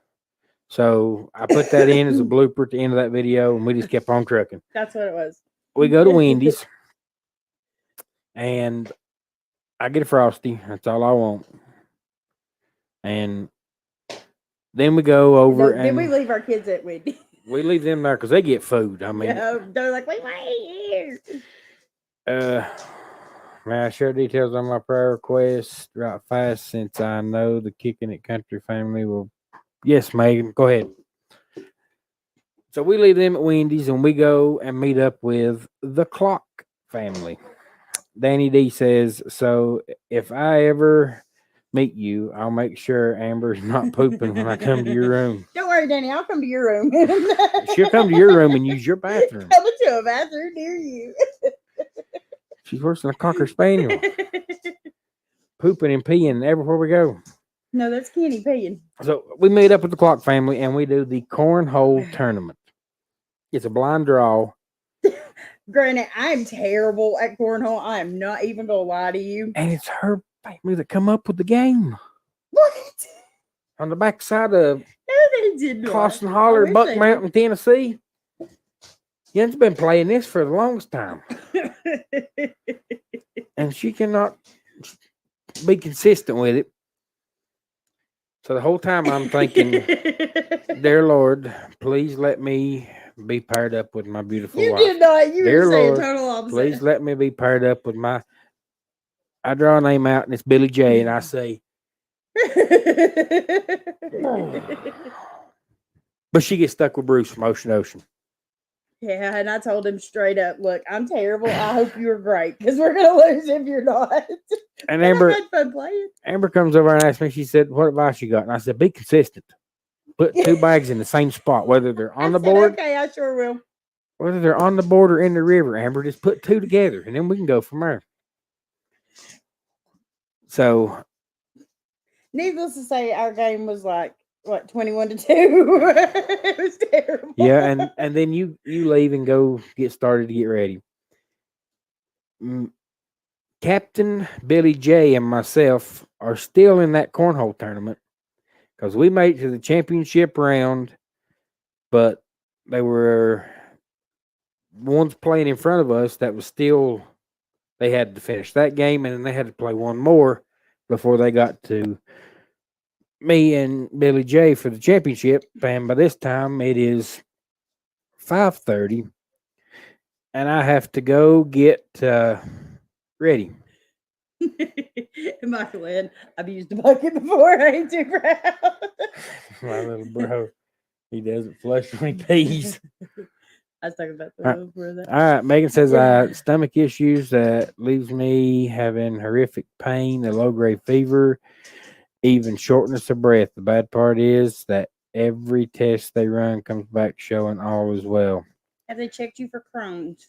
So I put that in as a blooper at the end of that video, and we just kept on trucking. That's what it was. We go to Wendy's, and I get a Frosty. That's all I want. And then we go over Then and we leave our kids at Wendy. we leave them there because they get food. I mean, Yeah, they're like, wait here. May I share details on my prayer request right fast since I know the Kicking It Country family will. Yes, Megan, go ahead. So we leave them at Wendy's and we go and meet up with the Clock family. Danny D says, so if I ever meet you, I'll make sure Amber's not pooping when I come to your room. Don't worry, Danny. I'll come to your room. She'll come to your room and use your bathroom. Coming to a bathroom near you. She's worse than a Cocker Spaniel. Pooping and peeing everywhere we go. No, that's Kenny peeing. So we meet up with the Clock family and we do the cornhole tournament. It's a blind draw. Granted, I'm terrible at cornhole. I am not even gonna lie to you. And it's her family that come up with the game. What? On the backside of No, they did not. Clawson Holler, I wish Buck they Mountain, Tennessee. Yen's been playing this for the longest time. did. And she cannot be consistent with it. So the whole time I'm thinking, dear Lord, please let me be paired up with my beautiful You wife. did not. You Dear were saying Lord, total opposite. Please let me be paired up with my. I draw a name out and it's Billy J, and I say, but she gets stuck with Bruce from Ocean Ocean. Yeah, and I told him straight up, look, I'm terrible. I hope you're great because we're gonna lose if you're not. And I Amber, had fun playing. Amber comes over and asks me. She said, "What advice you got?" And I said, "Be consistent. Put two bags in the same spot, whether they're on I the said, board, okay, I sure will. whether they're on the board or in the river. Amber, just put two together, and then we can go from there." So, Needless to say, our game was like what 21-2. It was terrible. yeah, and then you leave and go get started to get ready. Captain Billy J and myself are still in that cornhole tournament because we made it to the championship round, but they were ones playing in front of us that was still, they had to finish that game and then they had to play one more before they got to me and Billy J for the championship. And by this time it is 5:30 and I have to go get ready. Michael Lynn, I've used a bucket before. I ain't too proud. My little bro, he doesn't flush when he pees. I was talking about the All little brother. All right, Megan says I had stomach issues that leaves me having horrific pain, a low-grade fever, even shortness of breath. The bad part is that every test they run comes back showing all is well. Have they checked you for Crohn's?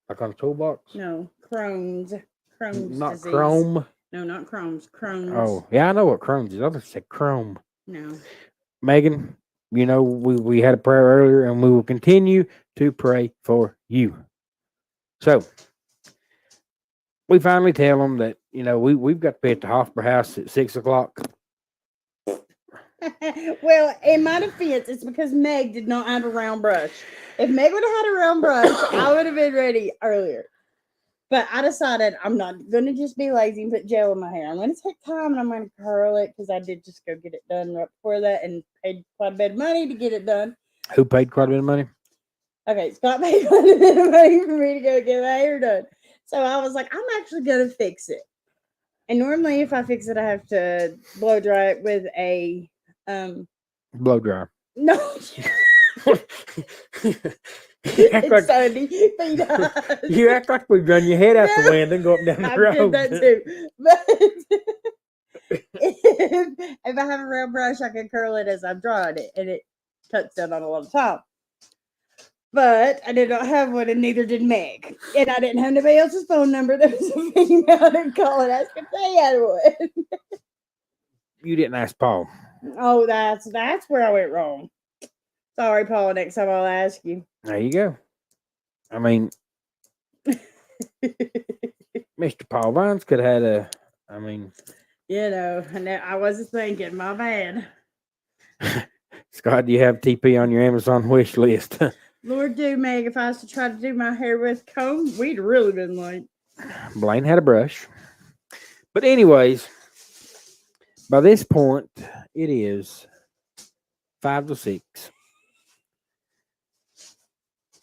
Like on a toolbox? No, Crohn's. Crohn's Not disease. Chrome. No, not Crohn's. Crohn's. Oh, yeah, I know what Crohn's is. I just said Chrome. No. Megan, you know, we had a prayer earlier and we will continue to pray for you. So, we finally tell them that, you know, we've got to be at the Hofbräu house at 6 o'clock. Well, in my defense, it's because Meg did not have a round brush. If Meg would have had a round brush, I would have been ready earlier. But I decided I'm not going to just be lazy and put gel in my hair. I'm going to take time and I'm going to curl it because I did just go get it done right before that and paid quite a bit of money to get it done. Who paid quite a bit of money? Okay, Scott paid quite a bit of money for me to go get my hair done. So I was like, I'm actually going to fix it. And normally if I fix it, I have to blow dry it with a... Blow dryer. No. It's Sunday. You act like we've run your head out the window and go up down the I road. did that too. But if I have a round brush, I can curl it as I'm drawing it, and it cuts down on a lot of time. But I did not have one, and neither did Meg. And I didn't have anybody else's phone number. There was a female to call and ask if they had one. You didn't ask Paul. Oh, that's where I went wrong. Sorry, Paul. Next time I'll ask you. There you go. I mean, Mr. Paul Vines could have had a. I mean, I wasn't thinking. My bad. Scott, do you have TP on your Amazon wish list? Lord do, Meg, if I was to try to do my hair with comb, we'd really been late. Blaine had a brush. But anyways, by this point, it is 5 to 6.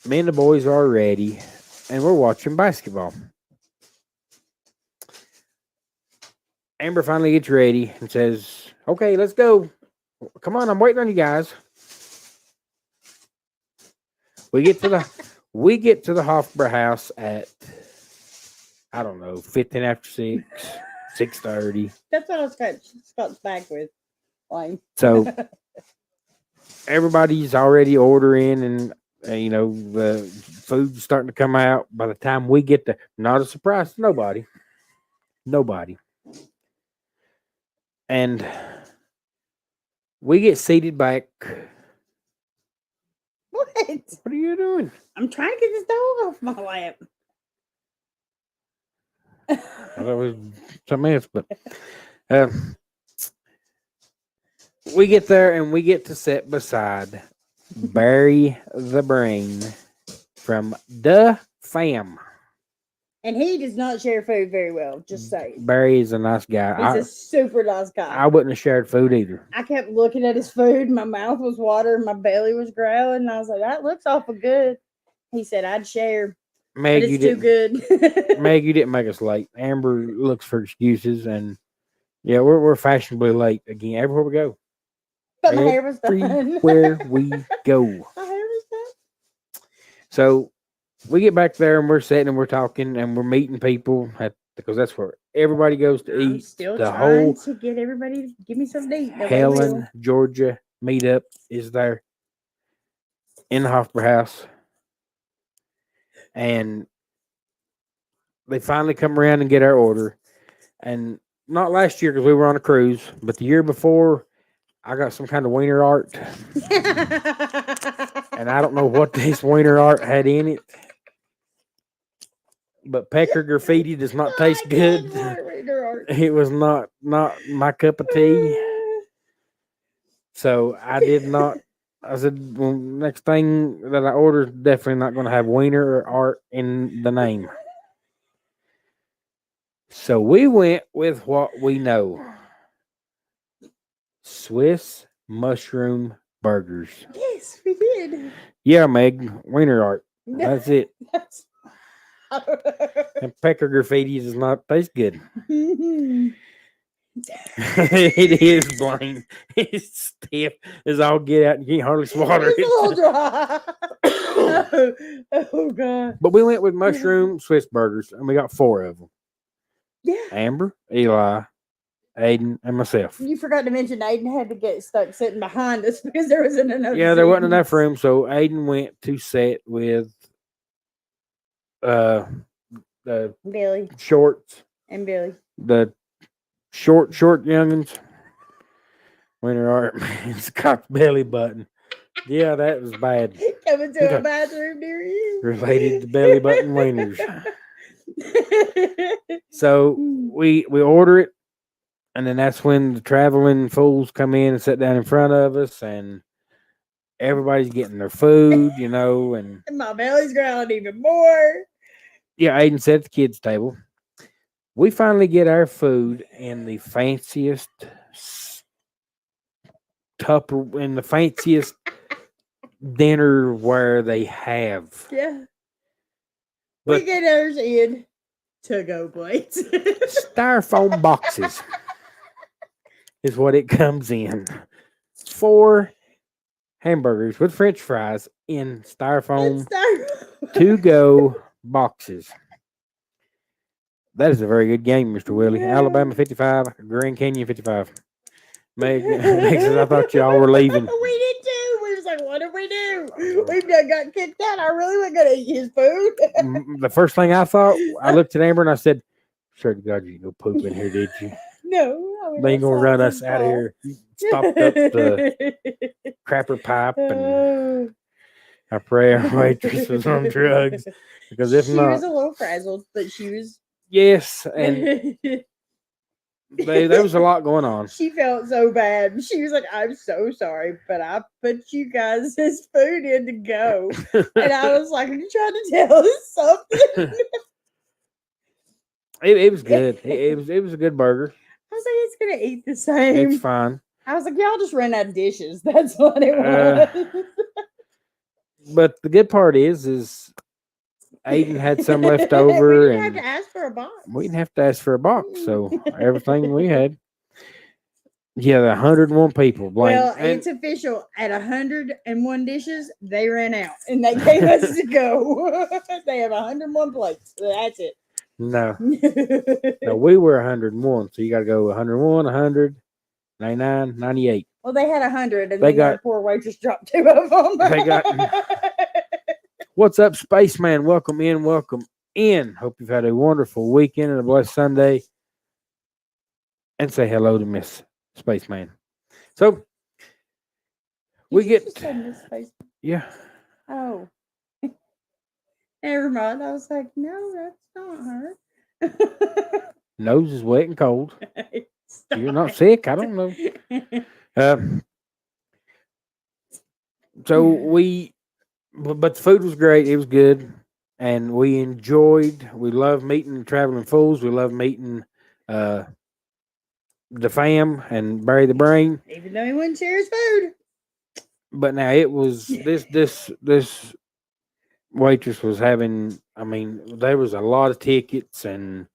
Me and the boys are ready, and we're watching basketball. Amber finally gets ready and says, "Okay, let's go. Come on, I'm waiting on you guys." We get to the Hofbra house at, I don't know, 15 after 6, 6:30. That's what I was Scott's back with. Fine. So everybody's already ordering, and the food's starting to come out. By the time we get there, not a surprise to nobody. And we get seated back. What? What are you doing? I'm trying to get this dog off my lap. I thought it was something else, but we get there and we get to sit beside Barry the Brain from the fam. And he does not share food very well, just saying. Barry is a nice guy. He's a super nice guy. I wouldn't have shared food either. I kept looking at his food. My mouth was watering. My belly was growling. And I was like, that looks awful good. He said, I'd share. Meg, but it's too good. Meg, you didn't make us late. Amber looks for excuses. And yeah, we're fashionably late again. Everywhere we go. But my hair was done. Everywhere we go. My hair was done. So we get back there and we're sitting and we're talking and we're meeting people because that's where everybody goes to I'm eat. still The trying whole to get everybody to give me something to eat. Nobody Helen, will. Georgia meetup is there in the Hofbra house. And they finally come around and get our order. And not last year because we were on a cruise, but the year before, I got some kind of wiener art. And I don't know what this wiener art had in it. But pecker graffiti does not taste good. It was not my cup of tea. So I did not. I said, well, next thing that I order is definitely not going to have wiener or art in the name. So we went with what we know. Swiss mushroom burgers. Yes, we did. Yeah, Meg, wiener art. That's it. And pecker graffiti does not taste good. It is, Blaine. It's stiff as all get out and you can't hardly swallow it. It's a little dry. Oh, God. But we went with mushroom Swiss burgers and we got 4 of them. Yeah. Amber, Eli, Aiden, and myself. You forgot to mention Aiden had to get stuck sitting behind us because there wasn't enough. Yeah, there wasn't enough room, so Aiden went to sit with the Billy shorts. and Billy. The short youngins. Winter art, man. Scott's belly button. Yeah, that was bad. Coming to a bathroom near you. Related to belly button wieners. So we order it, and then that's when the traveling fools come in and sit down in front of us, and everybody's getting their food, and my belly's growling even more. Yeah, Aiden sat at the kids' table. We finally get our food in the fanciest dinnerware they have. Yeah. But we get ours in to-go plates. Styrofoam boxes is what it comes in. 4 hamburgers with French fries in styrofoam to-go boxes. That is a very good game, Mr. Willie. Yeah. Alabama 55, Grand Canyon 55. Meg says, I thought y'all were leaving. We did too. We was like, what did we do? We done got kicked out. I really wasn't going to eat his food. The first thing I thought, I looked at Amber and I said, sure to God you didn't go poop in here, did you? No. They ain't going to run us out of here. stopped up the crapper pipe, and I pray our waitress was on drugs, because if she not, was a little frazzled, but she was. yes, and there was a lot going on. She felt so bad. She was like, "I'm so sorry, but I put you guys this food in to go," and I was like, "Are you trying to tell us something?" It was good. It was a good burger. I was like, "It's gonna eat the It's same." fine. I was like, "Y'all just ran out of dishes. That's what it Uh, was." But the good part is Aiden had some left We over, didn't have and to ask for a box. we didn't have to ask for a box, so everything we had. Yeah, the 101 people. Blaine. Well, And it's official. At 101 dishes, they ran out, and they gave us to go. They have 101 plates. That's it. no, we were 101, so you got to go 101, 100, 99, 98. Well, they had 100, and They then our got- poor waitress dropped 2 of them. They got- What's up, Spaceman? Welcome in, welcome in. Hope you've had a wonderful weekend and a blessed Sunday. And say hello to Miss Spaceman. So we Did you get just say Miss Space? yeah. Oh, never mind. I was like, no, that's not her. Nose is wet and cold. Stop You're not it. sick. I don't know. So but the food was great. It was good, and we enjoyed. We love meeting traveling fools. We love meeting the fam and Barry the Brain. Even though he wouldn't share his food. But now it was this waitress was having. I mean, there was a lot of tickets, and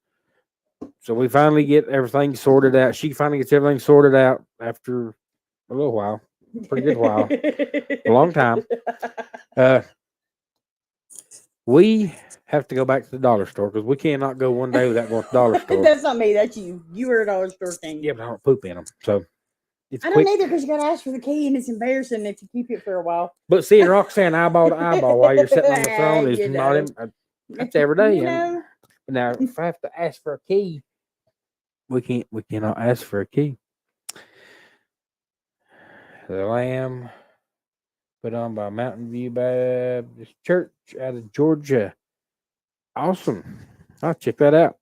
so we finally get everything sorted out. She finally gets everything sorted out after a little while, pretty good while, a long time. We have to go back to the dollar store because we cannot go one day without going to the dollar store. That's not me. That's you. You were a dollar store king. Yeah, but I don't poop in them, so it's I quick. don't either because you got to ask for the key, and it's embarrassing if you keep it for a while. But seeing Roxanne eyeball to eyeball while you're sitting on the phone is You not. know. That's every day. You And know, now, if I have to ask for a key, we can't. We cannot ask for a key. The lamb put on by Mountain View Baptist Church out of Georgia. Awesome. I'll check that out.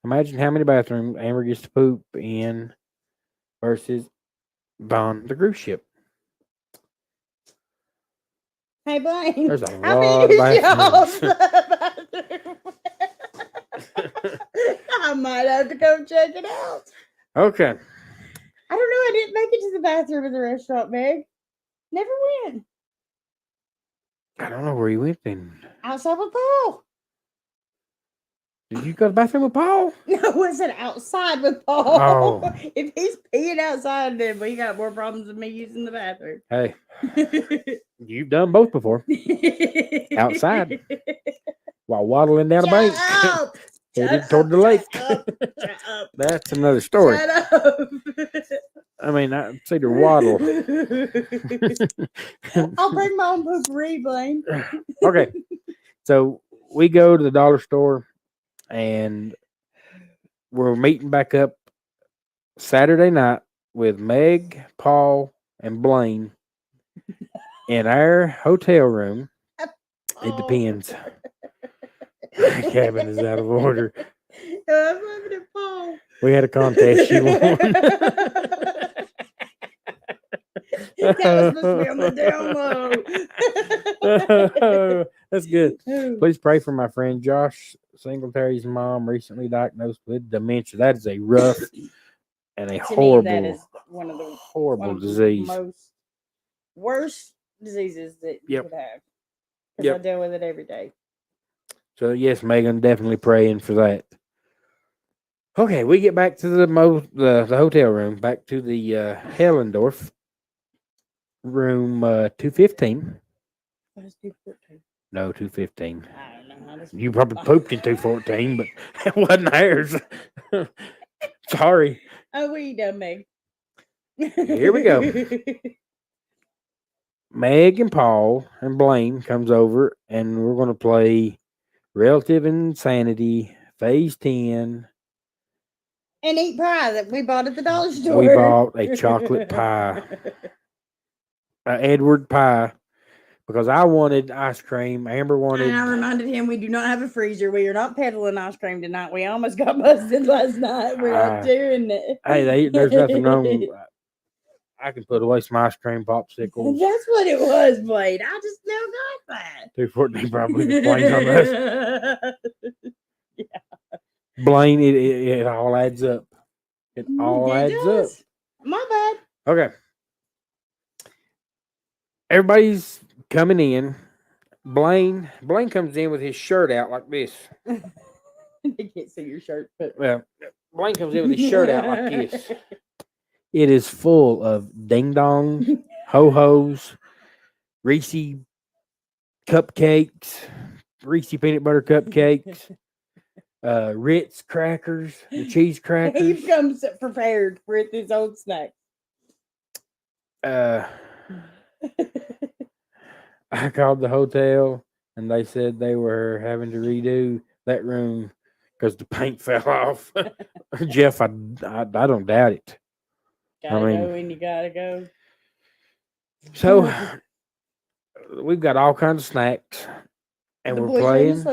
Imagine how many bathrooms Amber gets to poop in versus on the cruise ship. hey Blaine, There's a how lot big of is y'all's bathrooms. bathroom? I might have to go check it out. Okay. I don't know. I didn't make it to the bathroom in the restaurant, Meg. Never went. I don't know where you went then. Outside with Paul. Did you go to the bathroom with Paul? No, I wasn't outside with Paul. Oh. If he's peeing outside, then we got more problems than me using the bathroom. Hey, you've done both before. Outside. While waddling down a bank. Up! Headed Shut toward up, the lake. Shut up! Shut up! That's another story. Shut up! I mean, I'd say to waddle. I'll bring my own poopery, Blaine. Okay. So we go to the dollar store and we're meeting back up Saturday night with Meg, Paul, and Blaine in our hotel room. It depends. Our cabin is out of order. I'm laughing at Paul. We had a contest. She won. That was supposed to be on the down low. That's good. Please pray for my friend Josh Singletary's mom, recently diagnosed with dementia. That is a rough and a To me, horrible, that is one of the horrible disease. most worst diseases that you Yep. could have. Because Yep. I deal with it every day. So yes, Megan, definitely praying for that. Okay, we get back to the hotel room, back to the Hellendorf room 215. What is 214? No, 215. I don't know how this. You probably pooped in 214, but it wasn't ours. Sorry. Oh, what you done, Meg? Here we go. Meg and Paul and Blaine comes over, and we're going to play Relative Insanity Phase 10. and eat pie that we bought at the dollar store. We bought a chocolate pie, Edward pie, because I wanted ice cream. Amber wanted. And I reminded him we do not have a freezer. We are not peddling ice cream tonight. We almost got busted last night. We're not doing it. Hey, there's nothing wrong. I can put away some ice cream popsicles. That's what it was, Blade. I just now got that. 214 probably blames on us. Yeah. Blaine, it all adds up. It all adds up. My bad. Okay. Everybody's coming in. Blaine comes in with his shirt out like this. They can't see your shirt, but Well, Blaine comes in with his shirt out like this. It is full of ding dongs, ho hos, Reese cupcakes, Reese peanut butter cupcakes, Ritz crackers, the cheese crackers. He comes prepared with his own snack. I called the hotel and they said they were having to redo that room because the paint fell off. Jeff, I don't doubt it. Gotta go when you gotta go. So we've got all kinds of snacks and we're playing.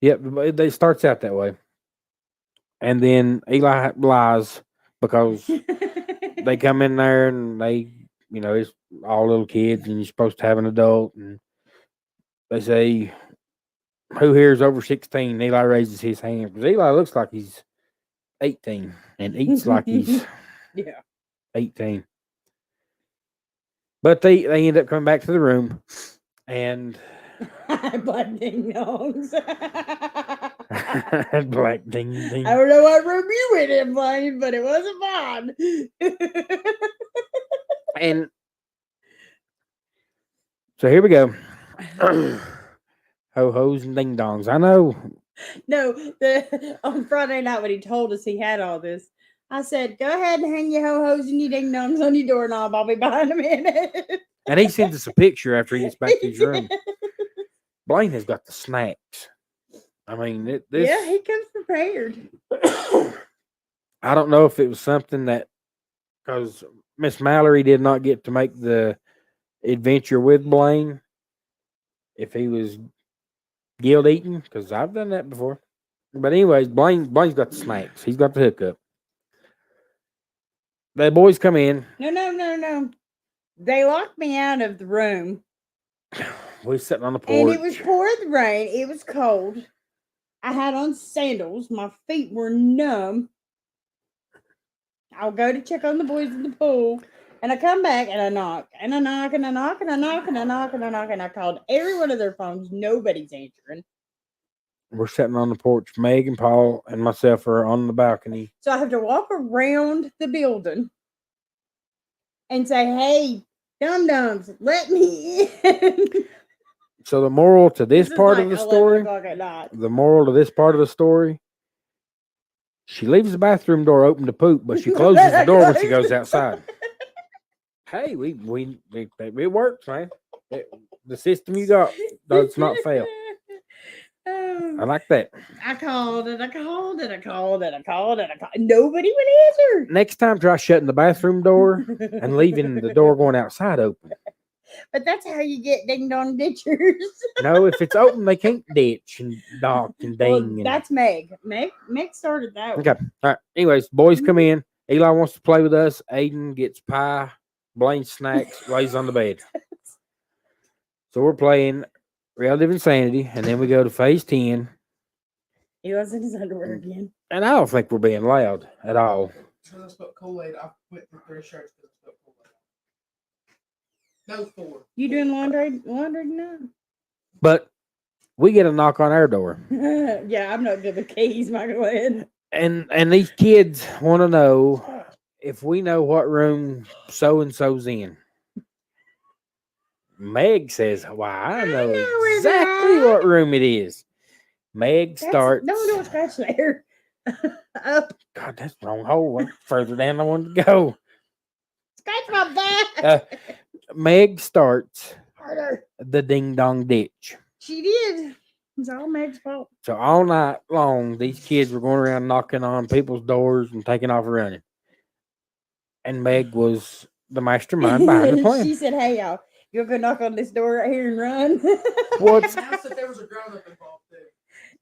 Yep, it starts out that way. And then Eli lies because they come in there and they, it's all little kids and you're supposed to have an adult. And they say, who here is over 16? Eli raises his hand because Eli looks like he's 18 and eats like he's 18. But they end up coming back to the room and Black ding dongs. Black ding ding. I don't know what room you went in, Blaine, but it wasn't mine. And so here we go. Ho hos and ding dongs. I know. No, on Friday night when he told us he had all this, I said, "Go ahead and hang your ho hos and your ding dongs on your doorknob. I'll be behind a minute." And he sends us a picture after he gets back to his room. Blaine has got the snacks. I mean, yeah, he comes prepared. I don't know if it was something that because Miss Mallory did not get to make the adventure with Blaine. If he was guild eating, because I've done that before. But anyways, Blaine's got the snacks. He's got the hookup. The boys come in. No. They locked me out of the room. We were sitting on the porch. And it was pouring rain. It was cold. I had on sandals. My feet were numb. I'll go to check on the boys in the pool. And I come back and I knock. And I knock and I knock and I knock and I knock and I knock. And I called every one of their phones. Nobody's answering. We're sitting on the porch. Meg and Paul and myself are on the balcony. So I have to walk around the building and say, "Hey, dum-dums, let me in." So the moral to this part of the story, the moral to this part of the story, she leaves the bathroom door open to poop, but she closes the door when she goes outside. Hey, it works, man. The system you got does not fail. I like that. I called. Nobody would answer. Next time, try shutting the bathroom door and leaving the door going outside open. But that's how you get ding dong ditchers. No, if it's open, they can't ditch and dock and ding. Well, that's Meg. Meg started that one. Okay. All right. Anyways, boys come in. Eli wants to play with us. Aiden gets pie. Blaine snacks. Lays on the bed. So we're playing Relative Insanity, and then we go to phase 10. He was in his underwear again. And I don't think we're being loud at all. Because I spelled Kool-Aid, I went through 3 shirts because I spelled Kool-Aid. No 4. You doing laundry now? But we get a knock on our door. Yeah, I'm not good with keys, my Glenn. And these kids want to know if we know what room so-and-so's in. Meg says, "Why, I know exactly what room it is." Meg starts. No, don't scratch there. Up. God, that's the wrong hole. Further down I wanted to go. Scratch my back. Meg starts Harder. the ding dong ditch. She did. It's all Meg's fault. So all night long, these kids were going around knocking on people's doors and taking off running. And Meg was the mastermind behind the plan. She said, "Hey, y'all, you'll go knock on this door right here and run." What's And I said there was a grown up involved too.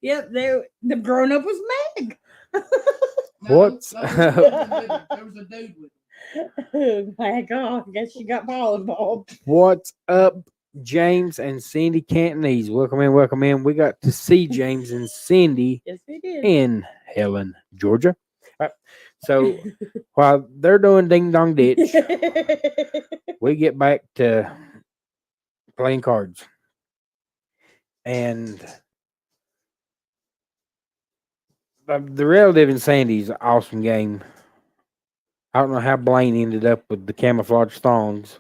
Yep, the grown up was Meg. What's no, there was a dude with him. Oh my God, I guess she got Paul involved. what's up, James and Cindy Cantonese? Welcome in, welcome in. We got to see James and Cindy Yes, we did. in Helen, Georgia. All right. So while they're doing ding dong ditch, we get back to playing cards. And the relative in Sandy's an awesome game. I don't know how Blaine ended up with the camouflage thongs,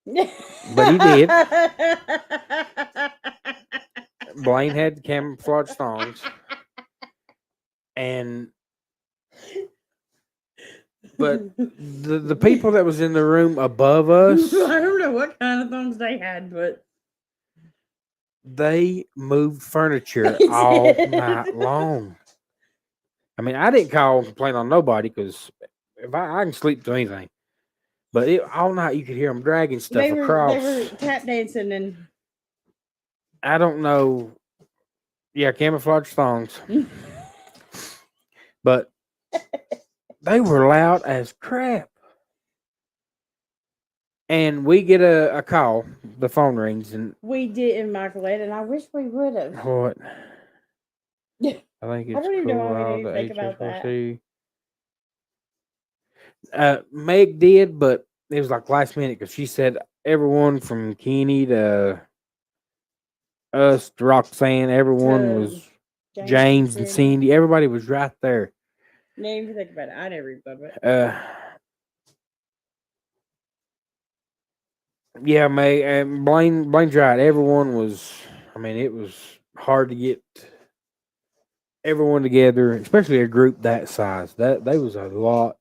but he did. Blaine had the camouflage thongs, but the people that was in the room above us, I don't know what kind of thongs they had, but they moved furniture They all did. night long. I mean, I didn't call and complain on nobody because if I can sleep through anything, but all night you could hear them dragging stuff across. They were tap dancing and I don't know. Yeah, camouflage thongs. But they were loud as crap. And we get a call. The phone rings, and we didn't, Michaelette, and I wish we would have. what? Yeah. I think it's I don't even know why we cool. didn't think about that. Meg did, but it was like last minute because she said everyone from Kenny to us to Roxanne, everyone was James and Cindy. Everybody was right there. Didn't even think about it. I never even thought about it. Yeah, May and Blaine's right. Everyone was. I mean, it was hard to get everyone together, especially a group that size. That they was a lot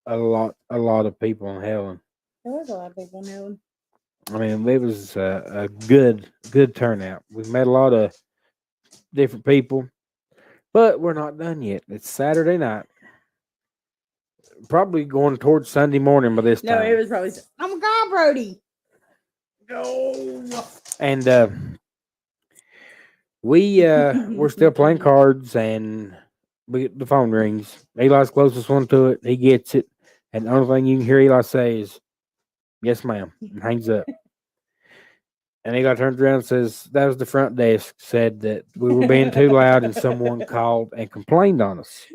of people in Helen. There was a lot of people in Helen. I mean, it was a good turnout. We met a lot of different people, but we're not done yet. It's Saturday night. Probably going towards Sunday morning by this time. No, it was probably. Oh my God, Brody! Go. And we're still playing cards, and the phone rings. Eli's closest one to it. He gets it, and the only thing you can hear Eli say is, "Yes, ma'am," and hangs up. And Eli turns around and says, "That was the front desk. Said that we were being too loud, and someone called and complained on us."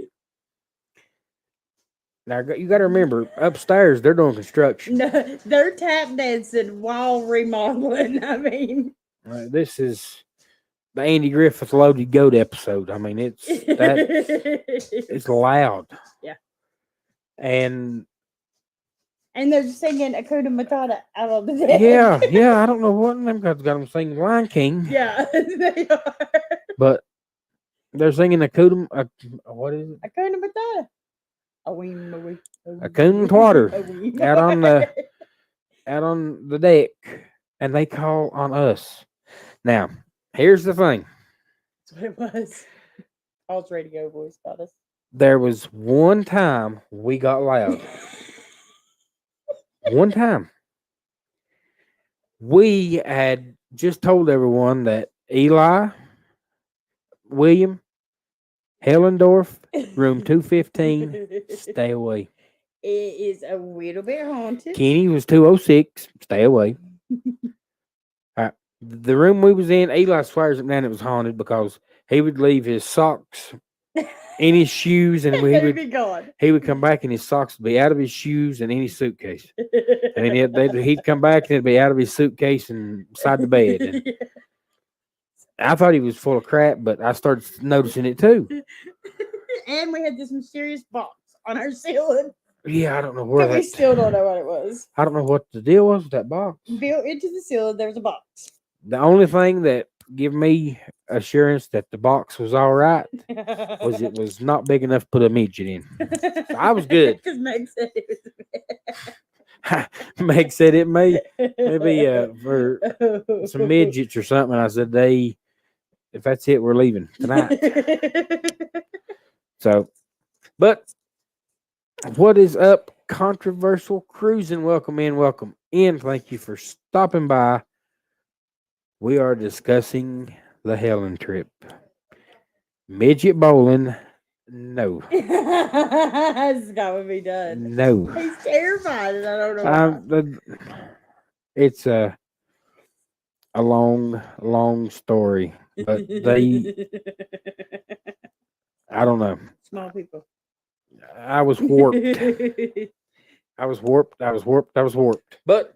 Now you got to remember, upstairs they're doing construction. No, they're tap dancing while remodeling. I mean, this is the Andy Griffith Loaded Goat episode. I mean, it's loud. Yeah. And they're singing Akuna Matata out on the deck. Yeah. I don't know what them guys got them singing Lion King. Yeah, they are. But they're singing Akuna. What is it? Akuna Matata. Akuna Twatter out on the deck, and they call on us. Now, here's the thing. That's what it was. Paul's radio voice got us. There was one time we got loud. One time. We had just told everyone that Eli, William, Hellendorf, room 215, stay away. It is a little bit haunted. Kenny was 206, stay away. All right. The room we was in, Eli swears up and down it was haunted because he would leave his socks in his shoes, and he would come back and his socks would be out of his shoes and in his suitcase. And then he'd come back and it'd be out of his suitcase and beside the bed. And I thought he was full of crap, but I started noticing it too. And we had this mysterious box on our ceiling. Yeah, I don't know where we still don't know what it was. I don't know what the deal was with that box. Built into the ceiling, there was a box. The only thing that gave me assurance that the box was all right was it was not big enough to put a midget in. So I was good. Because Meg said it was Meg said it may maybe for some midgets or something. I said they if that's it, we're leaving tonight. So, but what is up, controversial cruising? Welcome in, welcome in. Thank you for stopping by. We are discussing the Helen trip. Midget bowling, no, Scott would be done. no. He's terrified, and I don't know why. It's a long story, but I don't know. Small people. I was warped. I was warped. I was warped. I was warped. But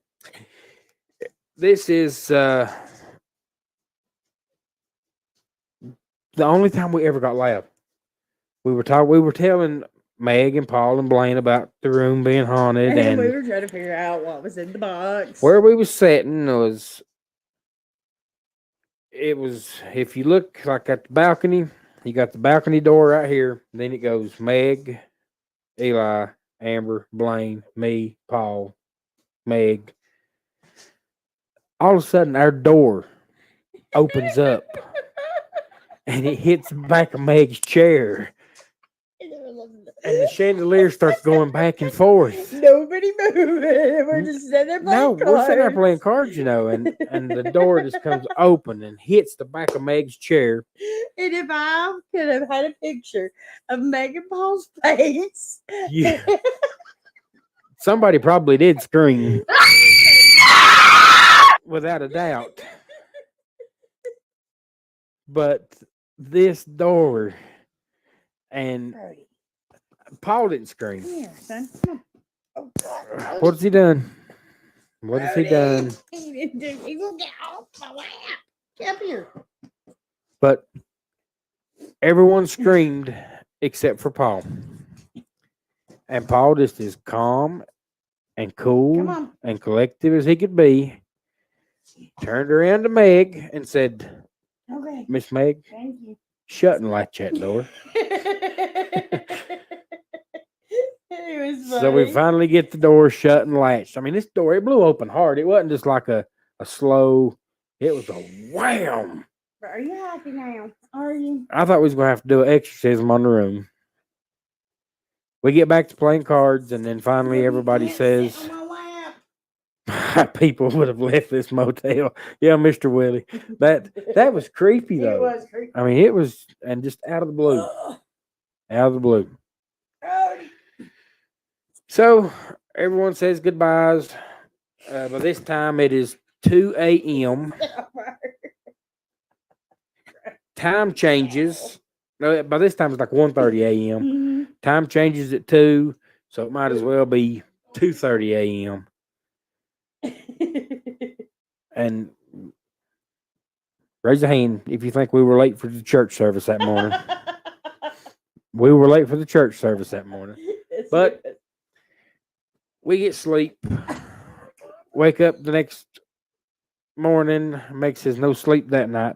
this is the only time we ever got loud. We were telling Meg and Paul and Blaine about the room being haunted, And we and were trying to figure out what was in the box. where we was sitting was, it was, if you look like at the balcony, you got the balcony door right here. Then it goes Meg, Eli, Amber, Blaine, me, Paul, Meg. All of a sudden, our door opens up and it hits the back of Meg's chair, and the chandelier starts going back and forth. Nobody moving. We're just sitting there playing No, we're sitting there cards. playing cards, and the door just comes open and hits the back of Meg's chair. And if I could have had a picture of Megan Paul's face, Yeah. Somebody probably did scream, without a doubt. But this door, and Brody, Paul didn't scream. come here, son. Come on. Oh, God. What's he done? What has he done? He didn't do. He will get off my lap. Get up here. But everyone screamed except for Paul. And Paul just as calm and Come cool on. and collective as he could be, turned around to Meg and said, Okay. Miss Meg, Thank you. shut and latch that door. It was funny. So we finally get the door shut and latched. I mean, this door, it blew open hard. It wasn't just like a slow, it was a wham. Are you happy now? Are you? I thought we was going to have to do an exorcism on the room. We get back to playing cards, and then finally You everybody can't says, sit on my lap. people would have left this motel. Yeah, Mr. Willie. That was creepy, It though. was creepy. I mean, it was, and just out of the blue. Ugh. Out of the blue. Brody. So everyone says goodbyes. By this time, it is 2 a.m. Time changes. No, by this time, it's like 1:30 a.m. Mhm. Time changes at 2, so it might as well be 2:30 a.m. And raise a hand if you think we were late for the church service that morning. We were late for the church service that morning. But we get sleep. Wake up the next morning. Meg says no sleep that night.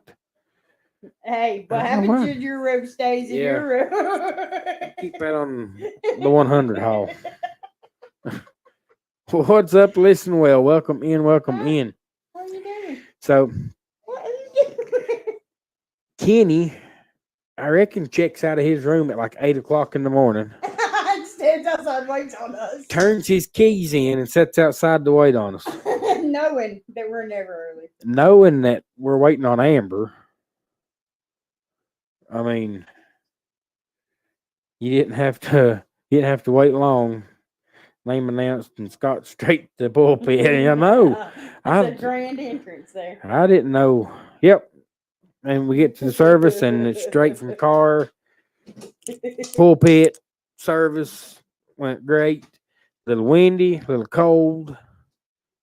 Hey, what I don't know happens why. in your room stays in Yeah. your room. Keep that on the 100 hall. What's up? Listen well. Welcome in. Welcome in. What are you doing? So What are you doing? Kenny, I reckon, checks out of his room at like 8 o'clock in the morning, Stands outside and waits on us. turns his keys in, and sits outside to wait on us, Knowing that we're never early. knowing that we're waiting on Amber. I mean, you didn't have to wait long. Name announced and Scott straight to the pulpit. And I know. It's a grand entrance there. I didn't know. Yep. And we get to the service, and it's straight from car, pulpit, service. Went great. Little windy, little cold,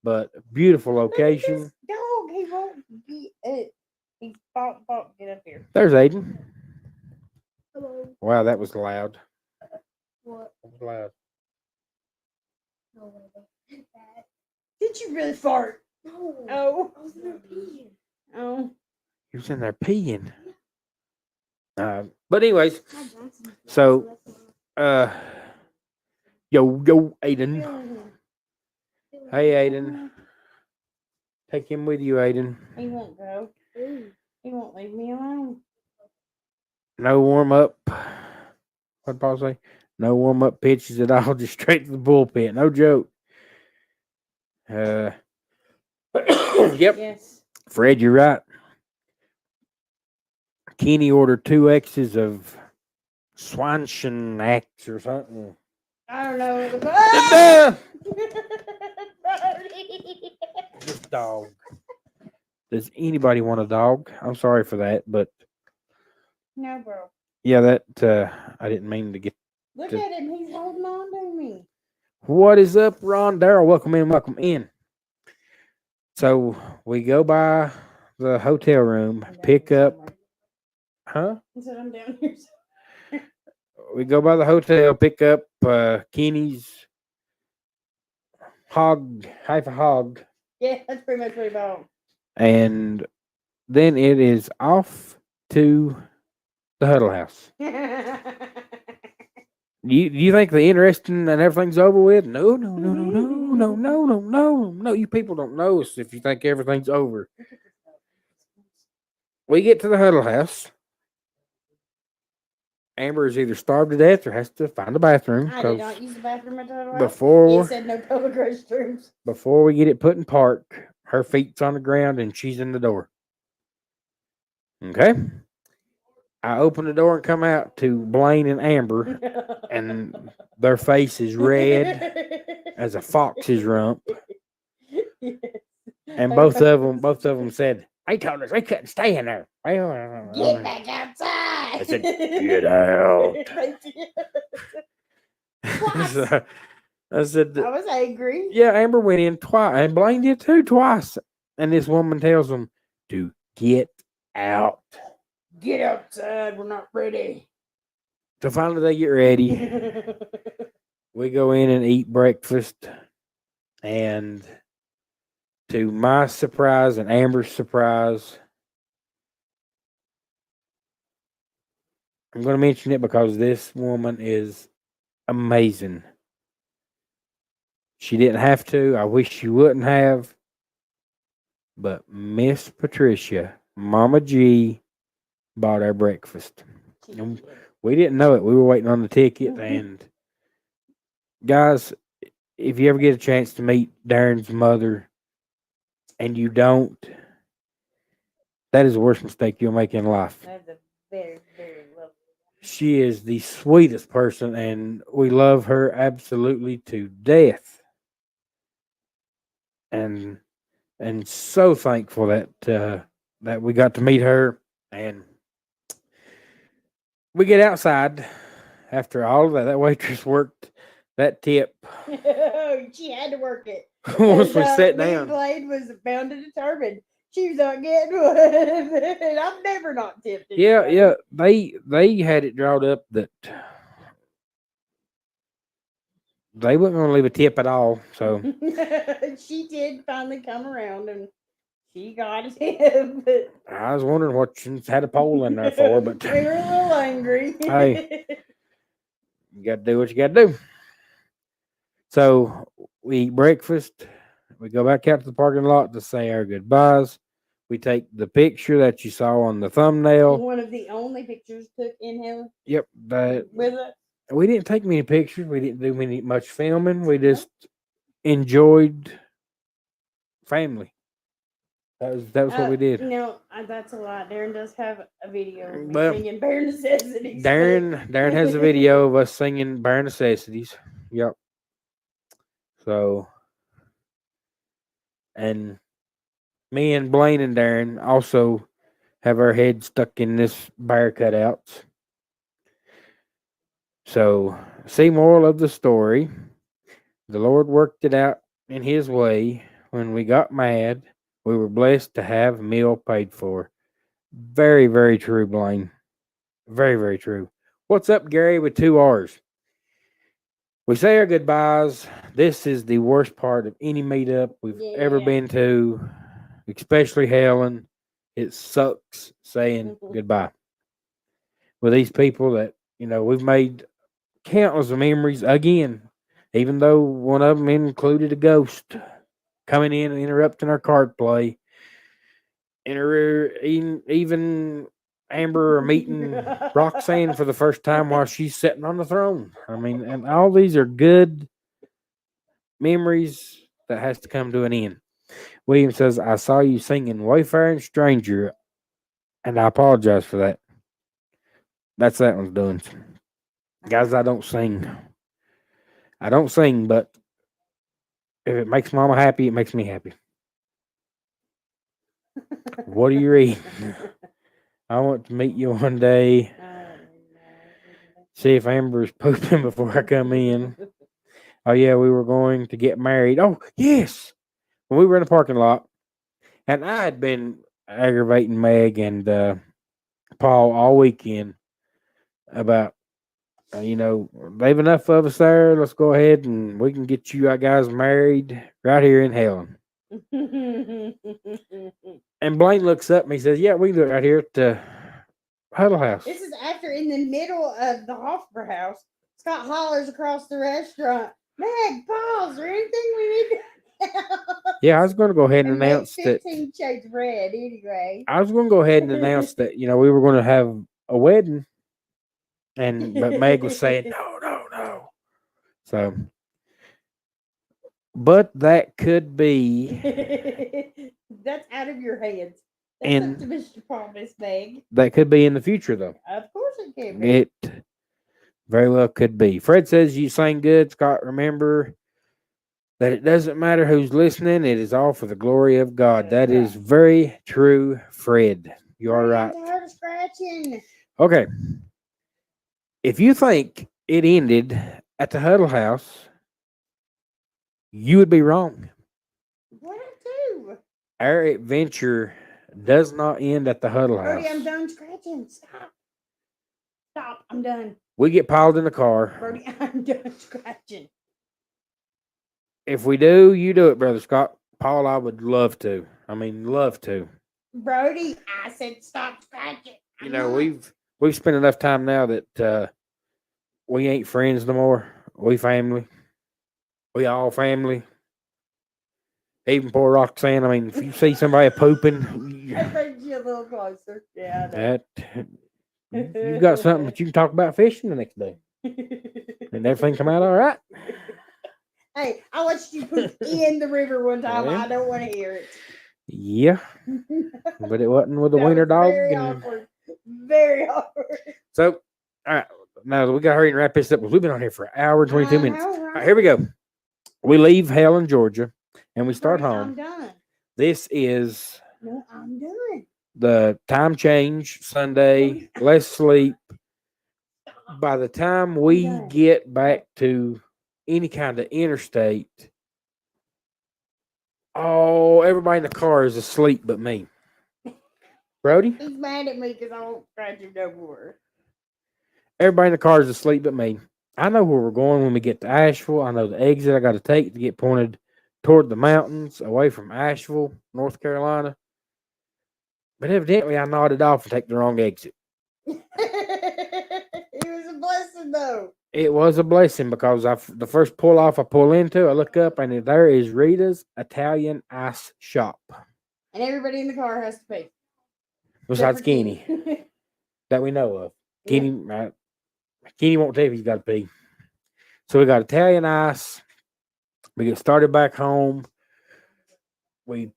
but beautiful location. Dog, he won't get it. He bop, get up here. There's Aiden. Hello. Wow, that was loud. What? That was loud. No, did you really fart? No. Oh. I was in there peeing. Oh. He was in there peeing. But anyways, Hi, Johnson. so yo Aiden. Hey Aiden. Take him with you, Aiden. He won't go. Ooh. He won't leave me alone. No warm up. What'd Paul say? No warm up pitches at all. Just straight to the bullpen. No joke. Yep. Yes. Fred, you're right. Kenny ordered 2 X's of Swanson or something. I don't know. Ah! This dog. Does anybody want a dog? I'm sorry for that, but No, bro. yeah, that I didn't mean to get. Look To- at him. He's holding on to me. What is up, Ron Darrell? Welcome in, welcome in. So we go by the hotel room, I'm down pick here up, somewhere. huh? He said, I'm down here. We go by the hotel, pick up Kenny's half a hog, Yeah, that's pretty much what he bought. and then it is off to the huddle house. You think the interesting and everything's over with? No. You people don't know us if you think everything's over. We get to the huddle house. Amber is either starved to death or has to find a bathroom. I did not use the bathroom at the hotel. Before He said no public restrooms. before we get it put in park, her feet's on the ground and she's in the door. Okay. I open the door and come out to Blaine and Amber, and their face is red as a fox's rump. Yes. And both of them said, "They told us we couldn't stay in there." Get back outside. I said, "Get out." They did. Twice. So, I said, I was angry. "Yeah." Amber went in twice, and Blaine did too twice. And this woman tells them to get out. Get outside. We're not ready. So finally, they get ready. We go in and eat breakfast, and to my surprise and Amber's surprise, I'm going to mention it because this woman is amazing. She didn't have to. I wish she wouldn't have. But Miss Patricia, Mama G, bought our breakfast. And we didn't know it. We were waiting on the ticket. And guys, if you ever get a chance to meet Darren's mother and you don't, that is the worst mistake you'll make in life. That's a very, very lovely. She is the sweetest person, and we love her absolutely to death. And so thankful that that we got to meet her, and we get outside after all of that. That waitress worked that tip She had to work it. once we And, sat me down. and Blade was bound and determined. She was not getting one. And I've never not tipped it. Yeah. They had it drawn up that they weren't going to leave a tip at all. So She did finally come around and she got it. But I was wondering what she had a pole in there for, but we were a little angry. Hey. you got to do what you got to do. So we eat breakfast. We go back out to the parking lot to say our goodbyes. We take the picture that you saw on the thumbnail. One of the only pictures took in him Yep, that with us. we didn't take many pictures. We didn't do much filming. We just enjoyed family. That was what we did. No, that's a lot. Darren does have a video of me Well, singing Bare Necessities. Darren has a video of us singing Bare Necessities. Yep. So, and me and Blaine and Darren also have our heads stuck in this bear cutouts. So, see, moral of the story: the Lord worked it out in His way. When we got mad, we were blessed to have a meal paid for. Very, very true, Blaine. Very, very true. What's up, Gary, with 2 R's? We say our goodbyes. This is the worst part of any meetup we've ever Yeah. been to, especially Helen. It sucks saying goodbye with these people that, we've made countless of memories again, even though one of them included a ghost coming in and interrupting our card play. Even Amber are meeting Roxanne for the first time while she's sitting on the throne. I mean, and all these are good memories that has to come to an end. William says, I saw you singing Wayfaring Stranger, and I apologize for that. That's that one's doing. Guys, I don't sing. I don't sing, but if it makes mama happy, it makes me happy. What are you reading? I want to meet you one day. See if Amber's pooping before I come in. Oh, yeah, we were going to get married. Oh, yes. When we were in the parking lot, and I had been aggravating Meg and Paul all weekend about, they've enough of us there. Let's go ahead and we can get you guys married right here in Helen. And Blaine looks up and he says, yeah, we can do it right here at the Huddle House. This is after, in the middle of the Hoffer house, Scott hollers across the restaurant, Meg, Paul, is there anything we need to Yeah, I was going to go ahead and make announce that. 15 Shades of Red, anyway. I was going to go ahead and announce that, we were going to have a wedding. But Meg was saying, no. So, but that could be. That's out of your hands. That's And up to Mr. Paul, Miss Meg. That could be in the future, though. Of course it can be. It very well could be. Fred says you sang good. Scott, remember that it doesn't matter who's listening. It is all for the glory of God. That is very true, Fred. You are right. I'm tired of scratching. Okay. If you think it ended at the Huddle House, you would be wrong. What I do? Our adventure does not end at the Huddle House. Brody, I'm done scratching. Stop. I'm done. We get piled in the car. Brody, I'm done scratching. If we do, you do it, Brother Scott. Paul, I would love to. I mean, love to. Brody, I said stop scratching. We've spent enough time now that we ain't friends no more. We family. We all family. Even poor Roxanne. I mean, if you see somebody pooping, That brings you a little closer. Yeah, I know. that you've got something that you can talk about fishing the next day, and everything come out all right. Hey, I watched you poop in the river one time. Yeah. I don't want to hear it. Yeah, but it wasn't with the That wiener was dog. Very awkward. Very awkward. So, all right, now we got to hurry and wrap this up because we've been on here for an hour and 22 minutes. All right, here we go. We leave Helen, Georgia, and we start Brody, home. I'm done. This is No, I'm done. the time change Sunday. Less sleep. By the time we get back to any kind of interstate, everybody in the car is asleep but me. Brody? He's mad at me because I won't scratch him no more. Everybody in the car is asleep but me. I know where we're going when we get to Asheville. I know the exit I got to take to get pointed toward the mountains away from Asheville, North Carolina. But evidently I nodded off and take the wrong exit. It was a blessing, though. It was a blessing because the first pull off I pull into, I look up and there is Rita's Italian Ice Shop. And everybody in the car has to pay. Besides Except for Kenny, that we know of. Kenny won't tell you if he's got to pee. So we got Italian Ice. We get started back home. We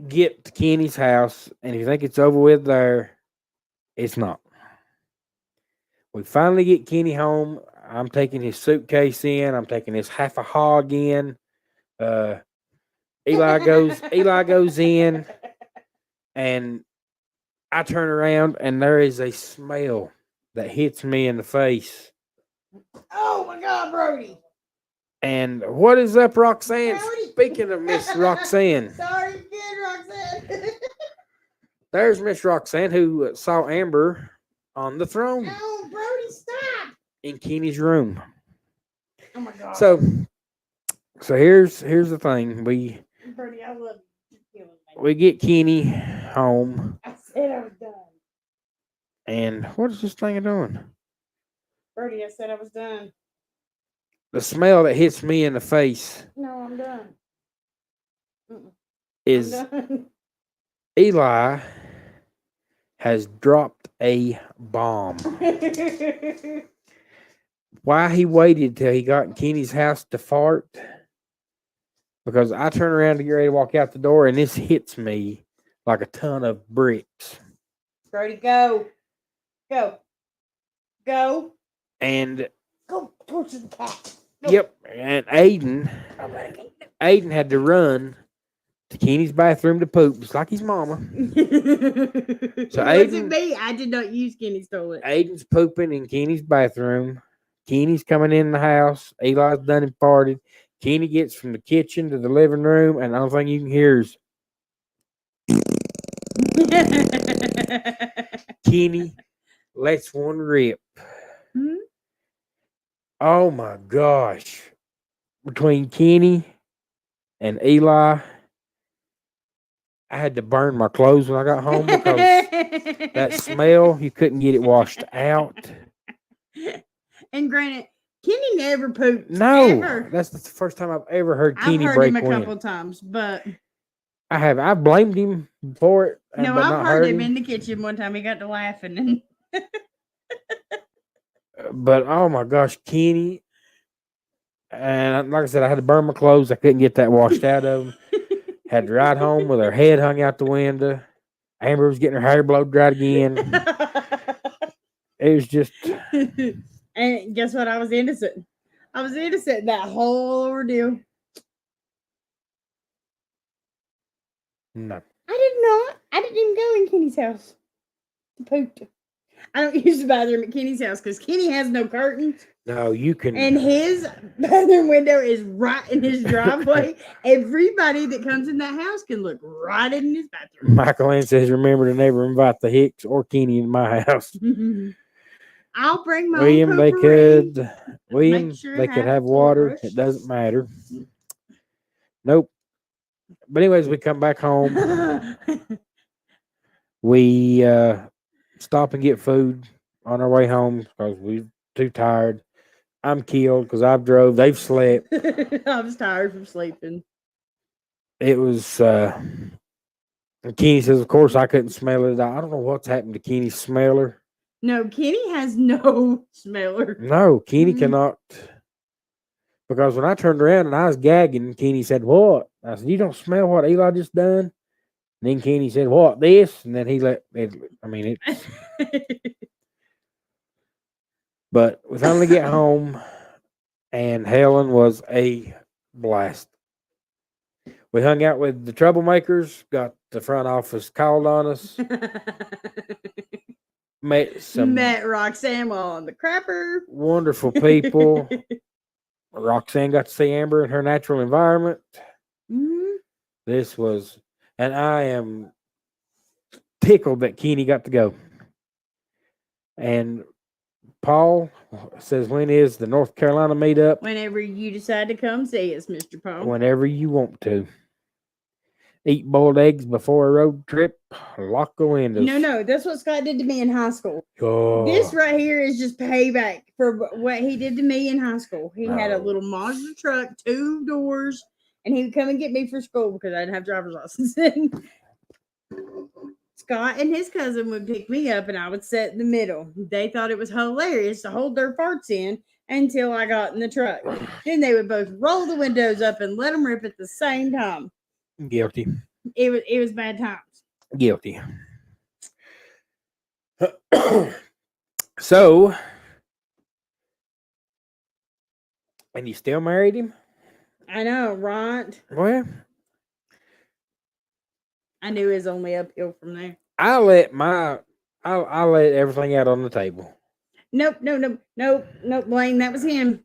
get to Kenny's house, and if you think it's over with there, it's not. We finally get Kenny home. I'm taking his suitcase in. I'm taking his half a hog in. Eli goes in, and I turn around, and there is a smell that hits me in the face. Oh my God, Brody! And what is up, Roxanne? Brody. Speaking of Miss Roxanne, Sorry, kid, Roxanne. there's Miss Roxanne who saw Amber on the throne No, Brody, stop! in Kenny's room. Oh my God. So here's the thing. Brody, I love you. You're killing me. We get Kenny home, I said I was done. and what is this thing doing? Brody, I said I was done. The smell that hits me in the face No, I'm done. is I'm done. Eli has dropped a bomb. Why he waited till he got in Kenny's house to fart? Because I turn around to get ready to walk out the door, and this hits me like a ton of bricks. Brody, go. Go. Go. And Go torture the cat. Go. yep, and Aiden had to run to Kenny's bathroom to poop, just like his mama. So Aiden- me? I did not use Kenny's toilet. Aiden's pooping in Kenny's bathroom. Kenny's coming in the house. Eli's done and farted. Kenny gets from the kitchen to the living room, and the only thing you can hear is Kenny lets one rip. Hmm? Oh my gosh. Between Kenny and Eli, I had to burn my clothes when I got home because that smell, you couldn't get it washed out. And granted, Kenny never pooped. No, ever. that's the first time I've ever heard I've Kenny heard break him a wind. couple times, but I have. I blamed him for it. no, but I've not heard him in the kitchen one time. He got to laughing, and But oh my gosh, Kenny. And like I said, I had to burn my clothes. I couldn't get that washed out of them. Had to ride home with her head hung out the window. Amber was getting her hair blow dried again. It was just and guess what? I was innocent. I was innocent in that whole ordeal. no. I did not. I didn't even go in Kenny's house to poop. I don't use the bathroom at Kenny's house because Kenny has no curtains. No, you can. And his bathroom window is right in his driveway. Everybody that comes in that house can look right in his bathroom. Michael Ann says, remember to never invite the Hicks or Kenny in my house. I'll bring my William, own they potpourri. could. William, sure they it could has have a water. toothbrush. It doesn't matter. Nope. But anyways, we come back home. We stop and get food on our way home because we're too tired. I'm killed because I've drove. They've slept. I was tired from sleeping. It was. And Kenny says, of course, I couldn't smell it. I don't know what's happened to Kenny's smeller. No, Kenny has no smeller. No, Kenny Mm. cannot. Because when I turned around and I was gagging, Kenny said, what? I said, you don't smell what Eli just done? And then Kenny said, what, this? And then he let it. I mean, it. But we finally get home, and Helen was a blast. We hung out with the troublemakers, got the front office called on us, met Roxanne while on the crapper. wonderful people. Roxanne got to see Amber in her natural environment. Mhm. This was, and I am tickled that Kenny got to go. And Paul says, when is the North Carolina meetup? Whenever you decide to come see us, Mr. Paul. Whenever you want to. Eat boiled eggs before a road trip. Lock the windows. No, that's what Scott did to me in high school. Oh, This right here is just payback for what he did to me in high school. He had a No. little Mazda truck, 2 doors, and he would come and get me for school because I didn't have driver's license then. Scott and his cousin would pick me up and I would sit in the middle. They thought it was hilarious to hold their farts in until I got in the truck. Then they would both roll the windows up and let them rip at the same time. guilty. It was bad times. Guilty. So, and you still married him? I know, right? Well, I knew it was only uphill from there. I let everything out on the table. Nope, Blaine, that was him.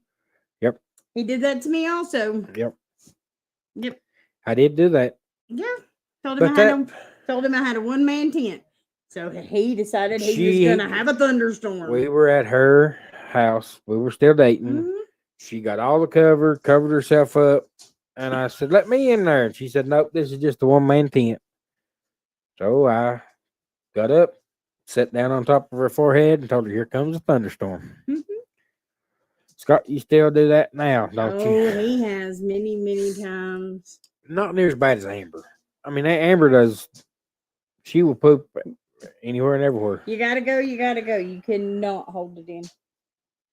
Yep. He did that to me also. Yep. Yep. I did do that. Yeah. Told But him I had a one-man tent. So he decided he was gonna have a thunderstorm. We were at her house. We were still dating. Mhm. She got all the covered herself up. And I said, let me in there. And she said, nope, this is just a one-man tent. So I got up, sat down on top of her forehead, and told her, here comes a thunderstorm. Mhm. Scott, you still do that now, don't Oh, you? he has many times. Not near as bad as Amber. I mean, Amber does. She will poop anywhere and everywhere. You gotta go. You gotta go. You cannot hold it in.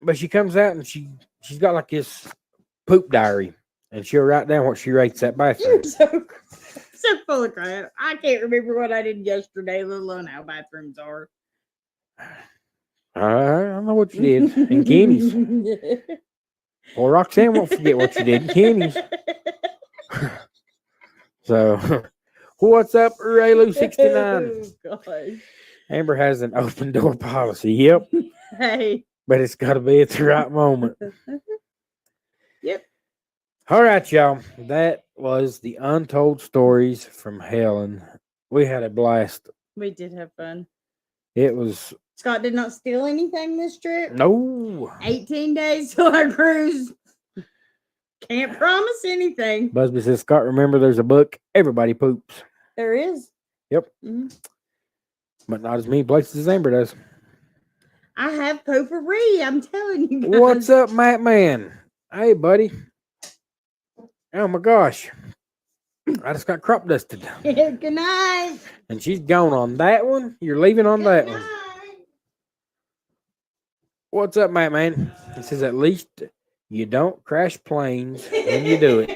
But she comes out and she's got like this poop diary, and she'll write down what she rates that bathroom. You're so full of crap. I can't remember what I did yesterday, let alone how bathrooms are. I don't know what you did in Kenny's. Well, Roxanne won't forget what you did in Kenny's. So, what's up, Raylu69? Oh, gosh. Amber has an open door policy. Yep, Hey. but it's got to be at the right moment. Yep. All right, y'all. That was the Untold Stories from Helen. We had a blast. We did have fun. It was Scott did not steal anything this trip. no 18 days till our cruise. Can't promise anything. Busby says, Scott, remember there's a book. Everybody poops. There is. Yep. Mhm. But not as many places as Amber does. I have potpourri. I'm telling you guys. What's up, Matt Man? Hey, buddy. Oh my gosh. I just got crop dusted. Good night. And she's gone on that one. You're leaving on that one. What's up, Matt Man? He says, at least you don't crash planes when you do it.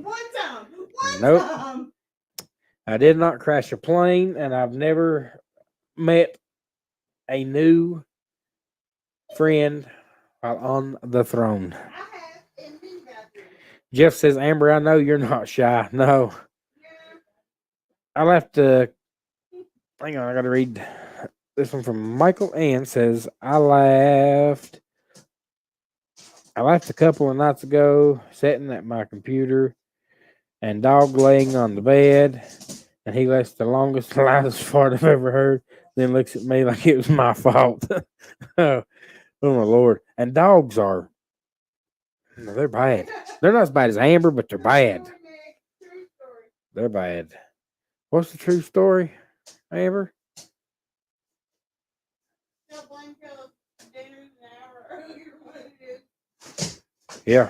One time. One Nope. time. I did not crash a plane, and I've never met a new friend while on the throne. I have in the bathroom. Jeff says, Amber, I know you're not shy. No. I'll have to. Hang on, I got to read this one from Michael Ann. Says, I laughed a couple of nights ago sitting at my computer and dog laying on the bed, and he lets the longest, loudest fart I've ever heard, then looks at me like it was my fault. Oh my Lord. And dogs are, they're bad. They're not as bad as Amber, but they're bad. They're bad. What's the true story, Amber? Yeah.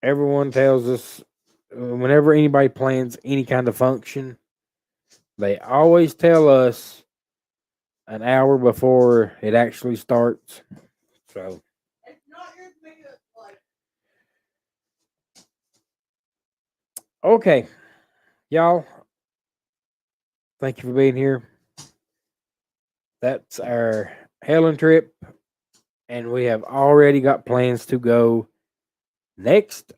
Everyone tells us whenever anybody plans any kind of function, they always tell us an hour before it actually starts. So, okay, y'all. Thank you for being here. That's our Helen trip, and we have already got plans to go next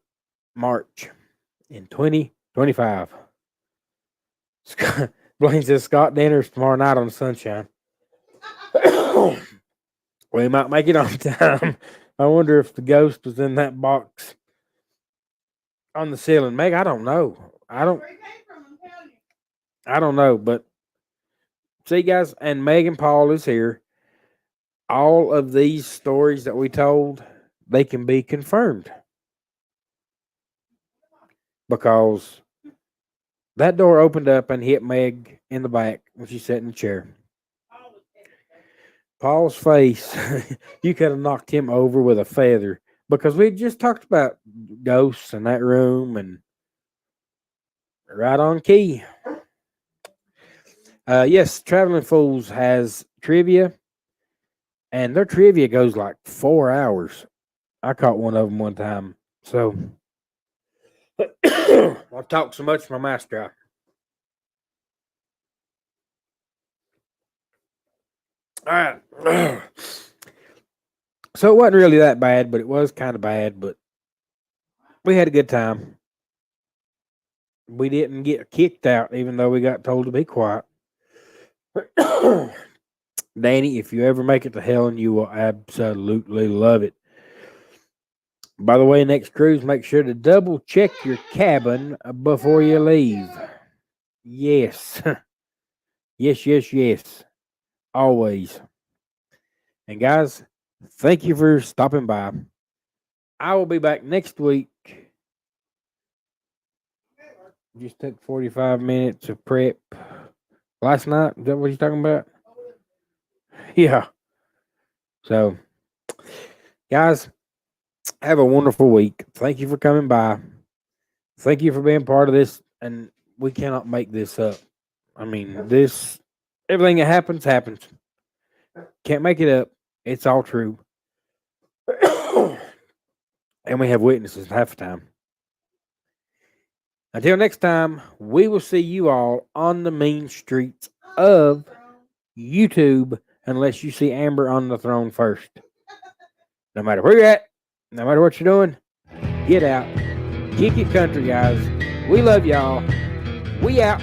March in 2025. Blaine says Scott dinners tomorrow night on Sunshine. We might make it on time. I wonder if the ghost was in that box on the ceiling. Meg, I don't know. I don't know, but see, guys, and Megan Paul is here. All of these stories that we told, they can be confirmed because that door opened up and hit Meg in the back when she sat in the chair. Paul's face, you could have knocked him over with a feather because we just talked about ghosts in that room and right on key. Yes, Traveling Fools has trivia, and their trivia goes like 4 hours. I caught one of them one time. So I've talked so much, my mouth's dry. All right. So it wasn't really that bad, but it was kind of bad. But we had a good time. We didn't get kicked out, even though we got told to be quiet. Danny, if you ever make it to Helen, you will absolutely love it. By the way, next cruise, make sure to double check your cabin before you leave. Yes. Yes. Always. And guys, thank you for stopping by. I will be back next week. Just took 45 minutes of prep last night. Is that what you're talking about? Yeah. So, guys, have a wonderful week. Thank you for coming by. Thank you for being part of this. And we cannot make this up. I mean, this Everything that happens, happens. Can't make it up. It's all true. And we have witnesses half the time. Until next time, we will see you all on the mean streets of YouTube, unless you see Amber on the throne first. No matter where you're at, no matter what you're doing, get out. Kick it country, guys. We love y'all. We out.